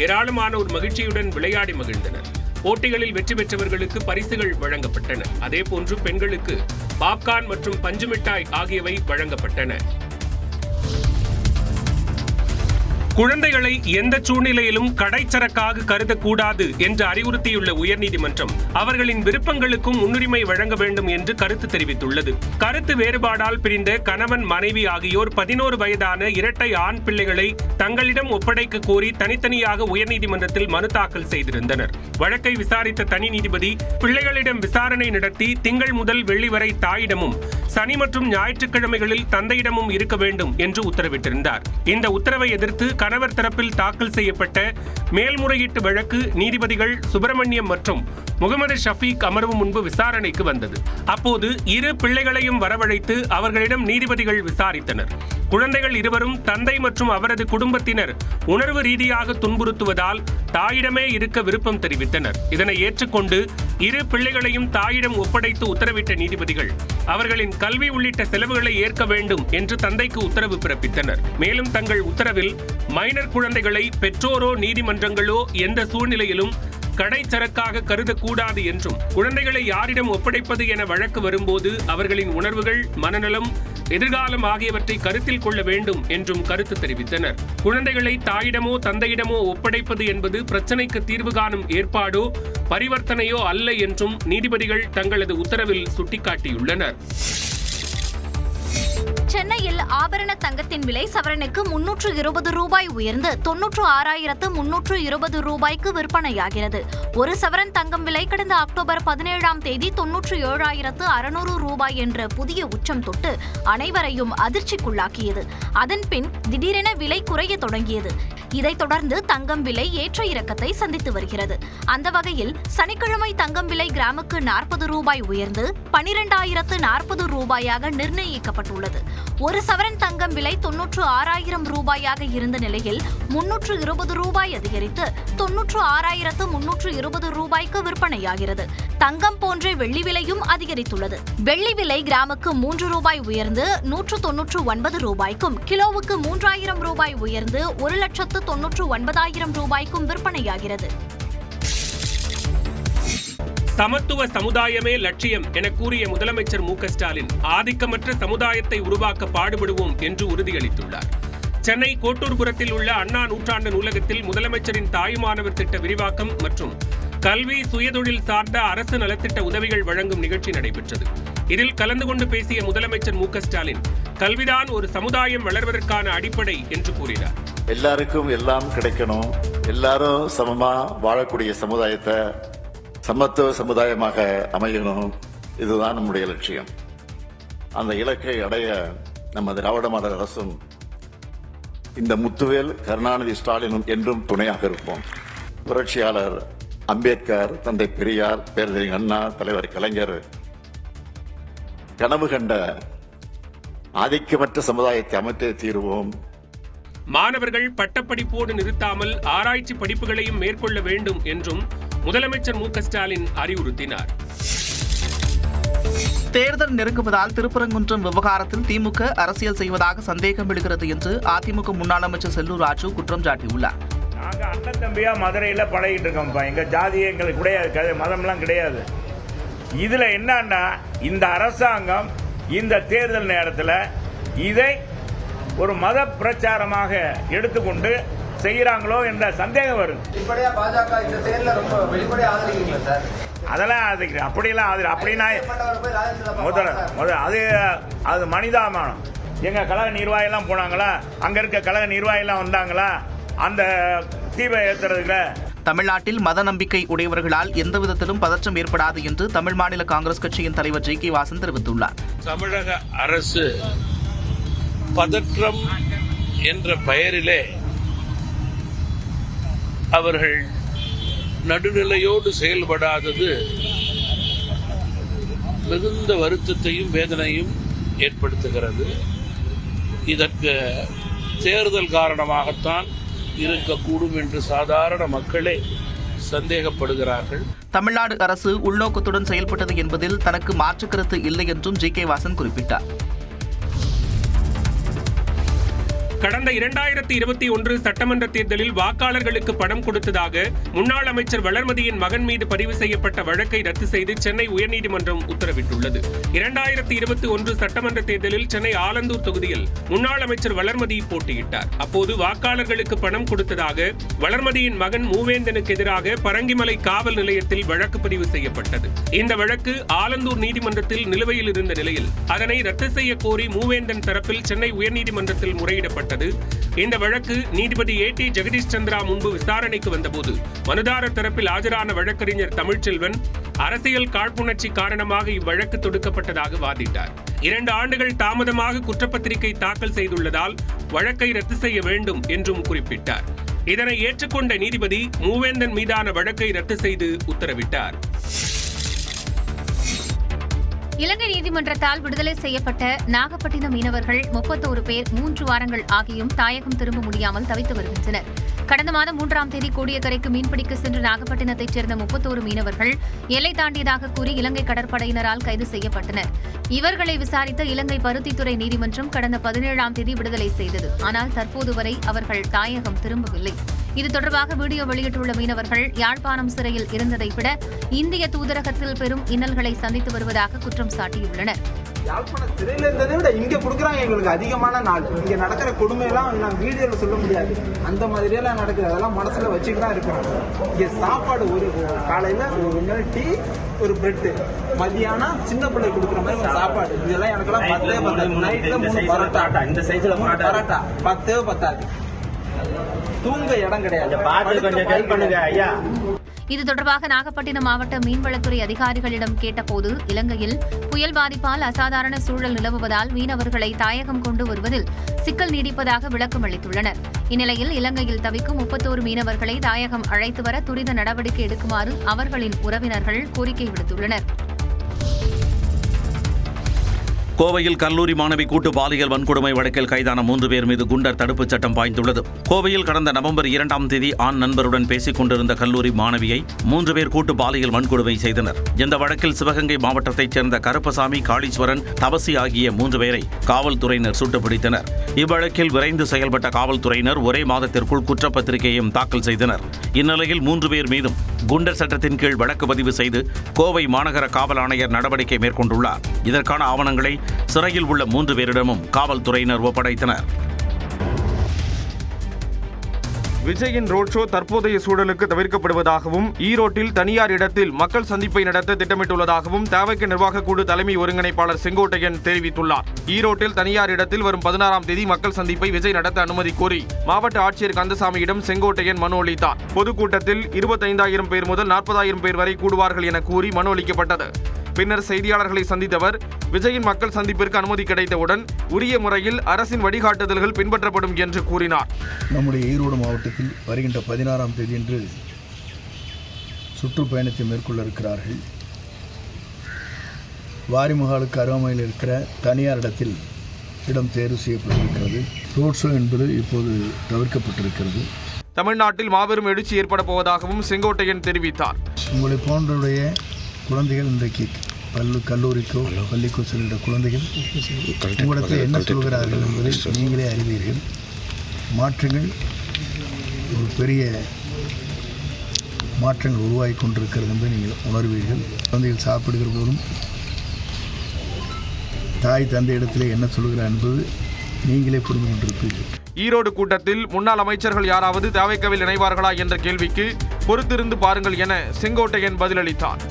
ஏராளமானோர் மகிழ்ச்சியுடன் விளையாடி மகிழ்ந்தனர். போட்டிகளில் வெற்றி பெற்றவர்களுக்கு பரிசுகள் வழங்கப்பட்டன. அதேபோன்று பெண்களுக்கு பாப்கார்ன் மற்றும் பஞ்சு மிட்டாய் ஆகியவை வழங்கப்பட்டன. குழந்தைகளை எந்த சூழ்நிலையிலும் கடைச்சரக்காக கருதக்கூடாது என்று அறிவுறுத்தியுள்ள உயர்நீதிமன்றம் அவர்களின் விருப்பங்களுக்கும் முன்னுரிமை வழங்க வேண்டும் என்று கருத்து தெரிவித்துள்ளது. கருத்து வேறுபாடால் பிரிந்த கணவன், மனைவி ஆகியோர் 11 வயதான இரட்டை ஆண் பிள்ளைகளை தங்களிடம் ஒப்படைக்க கோரி தனித்தனியாக உயர்நீதிமன்றத்தில் மனு தாக்கல் செய்திருந்தனர். வழக்கை விசாரித்த தனி நீதிபதி பிள்ளைகளிடம் விசாரணை நடத்தி திங்கள் முதல் வெள்ளி வரை தாயிடமும், சனி மற்றும் ஞாயிற்றுக்கிழமைகளில் தந்தையிடமும் இருக்க வேண்டும் என்று உத்தரவிட்டிருந்தார். இந்த உத்தரவை எதிர்த்து கணவர் தரப்பில் தாக்கல் செய்யப்பட்ட மேல்முறையீட்டு வழக்கு நீதிபதிகள் சுப்பிரமணியம் மற்றும் முகமது ஷஃபீக் அமர்வு முன்பு விசாரணைக்கு வந்தது. அப்போது இரு பிள்ளைகளையும் வரவழைத்து அவர்களிடம் நீதிபதிகள் விசாரித்தனர். குழந்தைகள் இருவரும் தந்தை மற்றும் அவரது குடும்பத்தினர் உணர்வு ரீதியாக துன்புறுத்துவதால் தாயிடமே இருக்க விருப்பம் தெரிவித்தனர். இதனை ஏற்றுக்கொண்டு இரு பிள்ளைகளையும் தாயிடம் ஒப்படைத்து உத்தரவிட்ட நீதிபதிகள் அவர்களின் கல்வி உள்ளிட்ட செலவுகளை ஏற்க வேண்டும் என்று தந்தைக்கு உத்தரவு பிறப்பித்தனர். மேலும் தங்கள் உத்தரவில் மைனர் குழந்தைகளை பெற்றோரோ நீதிமன்றங்களோ எந்த சூழ்நிலையிலும் கடைச்சரக்காக கருதக்கூடாது என்றும், குழந்தைகளை யாரிடம் ஒப்படைப்பது என வழக்கு வரும்போது அவர்களின் உணர்வுகள், மனநலம், எதிர்காலம் ஆகியவற்றை கருத்தில் கொள்ள வேண்டும் என்றும் கருத்து தெரிவித்தனர். குழந்தைகளை தாயிடமோ தந்தையிடமோ ஒப்படைப்பது என்பது பிரச்சனைக்கு தீர்வு காணும் ஏற்பாடோ பரிவர்த்தனையோ அல்ல என்றும் நீதிபதிகள் தங்களது உத்தரவில் சுட்டிக்காட்டியுள்ளனர். சென்னையில் ஆபரண தங்கத்தின் விலை சவரனுக்கு 320 ரூபாய் உயர்ந்து 96,320 ரூபாய்க்கு விற்பனையாகிறது. ஒரு சவரன் தங்கம் விலை கடந்த அக்டோபர் 17ஆம் தேதி 97,600 ரூபாய் என்ற புதிய உச்சம் தொட்டு அனைவரையும் அதிர்ச்சிக்குள்ளாக்கியது. அதன் பின் திடீரென விலை குறைய தொடங்கியது. இதைத் தொடர்ந்து தங்கம் விலை ஏற்ற இறக்கத்தை சந்தித்து வருகிறது. அந்த வகையில் சனிக்கிழமை தங்கம் விலை கிராமுக்கு 40 ரூபாய் உயர்ந்து 12,040 ரூபாயாக நிர்ணயிக்கப்பட்டுள்ளது. ஒரு சவரன் தங்கம் விலை 96,000 ரூபாயாக இருந்த நிலையில் 320 ரூபாய் அதிகரித்து 96,320 ரூபாய்க்கு விற்பனையாகிறது. தங்கம் போன்ற வெள்ளி விலையும் அதிகரித்துள்ளது. வெள்ளி விலை கிராமுக்கு 3 ரூபாய் உயர்ந்து 199 ரூபாய்க்கும், கிலோவுக்கு 3,000 ரூபாய் உயர்ந்து 1,99,000 ரூபாய்க்கும் விற்பனையாகிறது. சமத்துவ சமுதாயமே லட்சியம் என கூறிய முதலமைச்சர் மு.க.ஸ்டாலின் ஆதிக்கமற்ற சமுதாயத்தை உருவாக்க பாடுபடுவோம் என்று உறுதியளித்துள்ளார். சென்னை கோட்டூர்புரத்தில் உள்ள அண்ணா நூற்றாண்டு நூலகத்தில் முதலமைச்சரின் தாயுமானவர் திட்ட விரிவாக்கம் மற்றும் கல்வி சுயதொழில் சார்ந்த அரசு நலத்திட்ட உதவிகள் வழங்கும் நிகழ்ச்சி நடைபெற்றது. இதில் கலந்து கொண்டு பேசிய முதலமைச்சர் மு.க.ஸ்டாலின் கல்விதான் ஒரு சமுதாயம் வளர்வதற்கான அடிப்படை என்று கூறினார். எல்லாருக்கும் எல்லாம் கிடைக்கணும், எல்லாரும் சமமா வாழக்கூடிய சமுதாயத்தை சமத்துவ சமுதாயமாக அமையணும், இதுதான் நம்முடைய லட்சியம். அந்த இலக்கை அடைய நம்ம திராவிட மாடல் அரசும் இந்த முத்துவேல் கருணாநிதி ஸ்டாலினும் என்றும் துணையாக இருப்போம். புரட்சியாளர் அம்பேத்கர், தந்தை பெரியார், பேரறிஞர் அண்ணா, தலைவர் கலைஞர் கனவு கண்ட ஆதிக்கமற்ற சமுதாயத்தை அமைத்தே தீருவோம். மாணவர்கள் பட்டப்படிப்போடு நிறுத்தாமல் ஆராய்ச்சி படிப்புகளையும் மேற்கொள்ள வேண்டும் என்றும் முதலமைச்சர் மு.க.ஸ்டாலின் அறிவுறுத்தினார். தேர்தல் நெருங்குவதால் திருப்பரங்குன்றம் விவகாரத்தில் திமுக அரசியல் செய்வதாக சந்தேகம் எழுகிறது என்று அதிமுக முன்னாள் அமைச்சர் செல்லூர் ராஜு குற்றம் சாட்டியுள்ளார். நாங்கள் அண்ணன் தம்பியா மதுரையில் பழகிட்டு இருக்கோம்ப்பா. எங்கள் ஜாதியே எங்களுக்கு கிடையாது, மதம்லாம் கிடையாது. இதில் என்னன்னா இந்த அரசாங்கம் இந்த தேர்தல் நேரத்தில் இதை ஒரு மத பிரச்சாரமாக எடுத்துக்கொண்டு செய்கிறாங்களோ என்ற சந்தேகம் வருது. பாஜக இந்த தேர்தலில் ரொம்ப வெளிப்படையாக ஆதரிக்கிறீங்களா சார்? அதெல்லாம் ஆதரிக்கிறேன். அப்படியெல்லாம் அப்படின்னா அது மனிதாபிமானம். எங்கள் கழக நிர்வாகிலாம் போனாங்களா? அங்கே இருக்க கழக நிர்வாகிலாம் வந்தாங்களா அந்த தீபை ஏற்றுறதுல? தமிழ்நாட்டில் மத நம்பிக்கை உடையவர்களால் எந்த விதத்திலும் பதற்றம் ஏற்படாது என்று தமிழ் மாநில காங்கிரஸ் கட்சியின் தலைவர் ஜி.கே. வாசன் தெரிவித்துள்ளார். தமிழக அரசு பதற்றம் என்ற பெயரிலே அவர்கள் நடுநிலையோடு செயல்படாதது மிகுந்த வருத்தத்தையும் வேதனையும் ஏற்படுத்துகிறது. இதற்கு தேர்தல் காரணமாகத்தான் இருக்கக்கூடும் என்று சாதாரண மக்களே சந்தேகப்படுகிறார்கள். தமிழ்நாடு அரசு உள்நோக்கத்துடன் செயல்பட்டது என்பதில் தனக்கு மாற்று கருத்து இல்லை என்றும் ஜி.கே. வாசன் குறிப்பிட்டார். கடந்த 2021 சட்டமன்ற தேர்தலில் வாக்காளர்களுக்கு பணம் கொடுத்ததாக முன்னாள் அமைச்சர் வளர்மதியின் மகன் மீது பதிவு செய்யப்பட்ட வழக்கை ரத்து செய்து சென்னை உயர்நீதிமன்றம் உத்தரவிட்டுள்ளது. 2021 சட்டமன்ற தேர்தலில் சென்னை ஆலந்தூர் தொகுதியில் முன்னாள் அமைச்சர் வளர்மதி போட்டியிட்டார். அப்போது வாக்காளர்களுக்கு பணம் கொடுத்ததாக வளர்மதியின் மகன் மூவேந்தனுக்கு எதிராக பரங்கிமலை காவல் நிலையத்தில் வழக்கு பதிவு செய்யப்பட்டது. இந்த வழக்கு ஆலந்தூர் நீதிமன்றத்தில் நிலுவையில் இருந்த நிலையில் அதனை ரத்து செய்ய கோரி மூவேந்தன் தரப்பில் சென்னை உயர்நீதிமன்றத்தில் முறையிடப்பட்டது. இந்த வழக்கு நீதிபதி A.T. ஜெகதீஷ் சந்திரா முன்பு விசாரணைக்கு வந்தபோது மனுதாரர் தரப்பில் ஆஜரான வழக்கறிஞர் தமிழ்ச்செல்வன் அரசியல் காழ்ப்புணர்ச்சி காரணமாக இவ்வழக்கு தொடுக்கப்பட்டதாக வாதிட்டார். 2 ஆண்டுகள் தாமதமாக குற்றப்பத்திரிகை தாக்கல் செய்துள்ளதால் வழக்கை ரத்து செய்ய வேண்டும் என்றும் குறிப்பிட்டார். இதனை ஏற்றுக்கொண்ட நீதிபதி மூவேந்தன் மீதான வழக்கை ரத்து செய்து உத்தரவிட்டார். இலங்கை நீதிமன்றத்தால் விடுதலை செய்யப்பட்ட நாகப்பட்டினம் மீனவர்கள் 31 பேர் 3 வாரங்கள் ஆகியும் தாயகம் திரும்ப முடியாமல் தவித்து வருகின்றனர். கடந்த மாதம் 3ஆம் தேதி கோடியக்கரைக்கு மீன்பிடிக்க சென்ற நாகப்பட்டினத்தைச் சேர்ந்த 31 மீனவர்கள் எல்லை தாண்டியதாக கூறி இலங்கை கடற்படையினரால் கைது செய்யப்பட்டனர். இவர்களை விசாரித்த இலங்கை பருத்தித்துறை நீதிமன்றம் கடந்த 17ஆம் தேதி விடுதலை செய்தது. ஆனால் தற்போது வரை அவர்கள் தாயகம் திரும்பவில்லை. இது தொடர்பாக வீடியோ வெளியிட்டுள்ள மீனவர்கள் யாழ்ப்பாணம் சிறையில் இருந்ததை விட இந்திய தூதரகத்தில் பெரும் இன்னல்களை சந்தித்து வருவதாக குற்றம் சாட்டியுள்ளனர். யாழ்ப்பாண சிறையில் இருந்ததை விட இங்க கொடுக்குறாங்க எங்களுக்கு அதிகமான நாள். இங்க நடக்கிற கொடுமையெல்லாம் நான் வீடியோல சொல்ல முடியாது. அந்த மாதிரியெல்லாம் நடக்குது. அதெல்லாம் மனசுல வச்சுட்டு தான் இருக்கிறோம். இங்க சாப்பாடு ஒரு காலையில ஒரு டீ ஒரு பிரெட், மதியானம் சின்ன பிள்ளை கொடுக்குற மாதிரி சாப்பாடு. இதெல்லாம் எனக்கெல்லாம் 10 பத்தாது. நைட்ல 3 பரோட்டா, இந்த சைஸ்ல பரோட்டா 10 பத்தாது. தூங்க இடம் கிடையாது. பார்த்து கொஞ்சம் ஹெல்ப் பண்ணுங்க ஐயா. இது தொடர்பாக நாகப்பட்டினம் மாவட்ட மீன்வளத்துறை அதிகாரிகளிடம் கேட்டபோது இலங்கையில் புயல் பாதிப்பால் அசாதாரண சூழல் நிலவுவதால் மீனவர்களை தாயகம் கொண்டு வருவதில் சிக்கல் நீடிப்பதாக விளக்கம் அளித்துள்ளனர். இந்நிலையில் இலங்கையில் தவிக்கும் 31 மீனவர்களை தாயகம் அழைத்து வர துரித நடவடிக்கை எடுக்குமாறு அவர்களின் உறவினர்கள் கோரிக்கை விடுத்துள்ளனர். கோவையில் கல்லூரி மாணவி கூட்டு பாலியல் வன்கொடுமை வழக்கில் கைதான 3 பேர் மீது குண்டர் தடுப்புச் சட்டம் பாய்ந்துள்ளது. கோவையில் கடந்த நவம்பர் 2ஆம் தேதி ஆண் நண்பருடன் பேசிக் கொண்டிருந்த கல்லூரி மாணவியை 3 பேர் கூட்டு பாலியல் வன்கொடுமை செய்தனர். இந்த வழக்கில் சிவகங்கை மாவட்டத்தைச் சேர்ந்த கருப்பசாமி, காளீஸ்வரன், தவசி ஆகிய 3 பேரை காவல்துறையினர் சுட்டுப்பிடித்தனர். இவ்வழக்கில் விரைந்து செயல்பட்ட காவல்துறையினர் ஒரே மாதத்திற்குள் குற்றப்பத்திரிகையையும் தாக்கல் செய்தனர். இந்நிலையில் 3 பேர் மீதும் குண்டர் சட்டத்தின் கீழ் வழக்கு பதிவு செய்து கோவை மாநகர காவல் ஆணையர் நடவடிக்கை மேற்கொண்டுள்ளார். இதற்கான ஆவணங்களை சிறையில் உள்ள 3 பேரிடமும் காவல்துறையினர் ஒப்படைத்தனர். விஜயின் ரோட் ஷோ தற்போதைய சூழலுக்கு தவிர்க்கப்படுவதாகவும் ஈரோட்டில் தனியார் இடத்தில் மக்கள் சந்திப்பை நடத்த திட்டமிட்டுள்ளதாகவும் தவிக நிர்வாகக் குழு தலைமை ஒருங்கிணைப்பாளர் செங்கோட்டையன் தெரிவித்துள்ளார். ஈரோட்டில் தனியார் இடத்தில் வரும் 16ஆம் தேதி மக்கள் சந்திப்பை விஜய் நடத்த அனுமதி கோரி மாவட்ட ஆட்சியர் கந்தசாமியிடம் செங்கோட்டையன் மனு அளித்தார். பொதுக்கூட்டத்தில் 25,000 பேர் முதல் 40,000 பேர் வரை கூடுவார்கள் என கூறி மனு அளிக்கப்பட்டது. பின்னர் செய்தியாளர்களை சந்தித்தவர் விஜயின் மக்கள் சந்திப்பிற்கு அனுமதி கிடைத்தவுடன் உரிய முறையில் அரசின் வழிகாட்டுதல்கள் பின்பற்றப்படும் என்று கூறினார். நம்முடைய ஈரோடு மாவட்டத்தில் வருகின்ற 16ஆம் தேதியன்று சுற்றுப்பயணத்தை மேற்கொள்ள இருக்கிறார்கள். வாரிமுகாலுக்கு அருகாமையில் இருக்கிற தனியார் இடத்தில் இடம் தேர்வு செய்யப்பட்டிருக்கிறது. ரோட் ஷோ என்பது இப்போது தவிர்க்கப்பட்டிருக்கிறது. தமிழ்நாட்டில் மாபெரும் எழுச்சி ஏற்பட போவதாகவும் செங்கோட்டையன் தெரிவித்தார். உங்களை போன்றவுடைய குழந்தைகள் இன்றைக்கு கல்லூரிக்கோ பள்ளிக்கோ செல்கிற குழந்தைகள் உங்களிடத்தில் என்ன சொல்கிறார்கள் என்பதை நீங்களே அறிவீர்கள். மாற்றங்கள் ஒரு பெரிய மாற்றங்கள் உருவாகி கொண்டிருக்கிறது என்பதை நீங்கள் உணர்வீர்கள். குழந்தைகள் சாப்பிடுகிற போதும் தாய் தந்தை இடத்திலே என்ன சொல்கிறார் என்பது நீங்களே புரிந்து கொண்டிருப்பீர்கள். ஈரோடு கூட்டத்தில் முன்னாள் அமைச்சர்கள் யாராவது தவேகாவில் இணைவார்களா என்ற கேள்விக்கு பொறுத்திருந்து பாருங்கள் என செங்கோட்டையன் பதிலளித்தார்.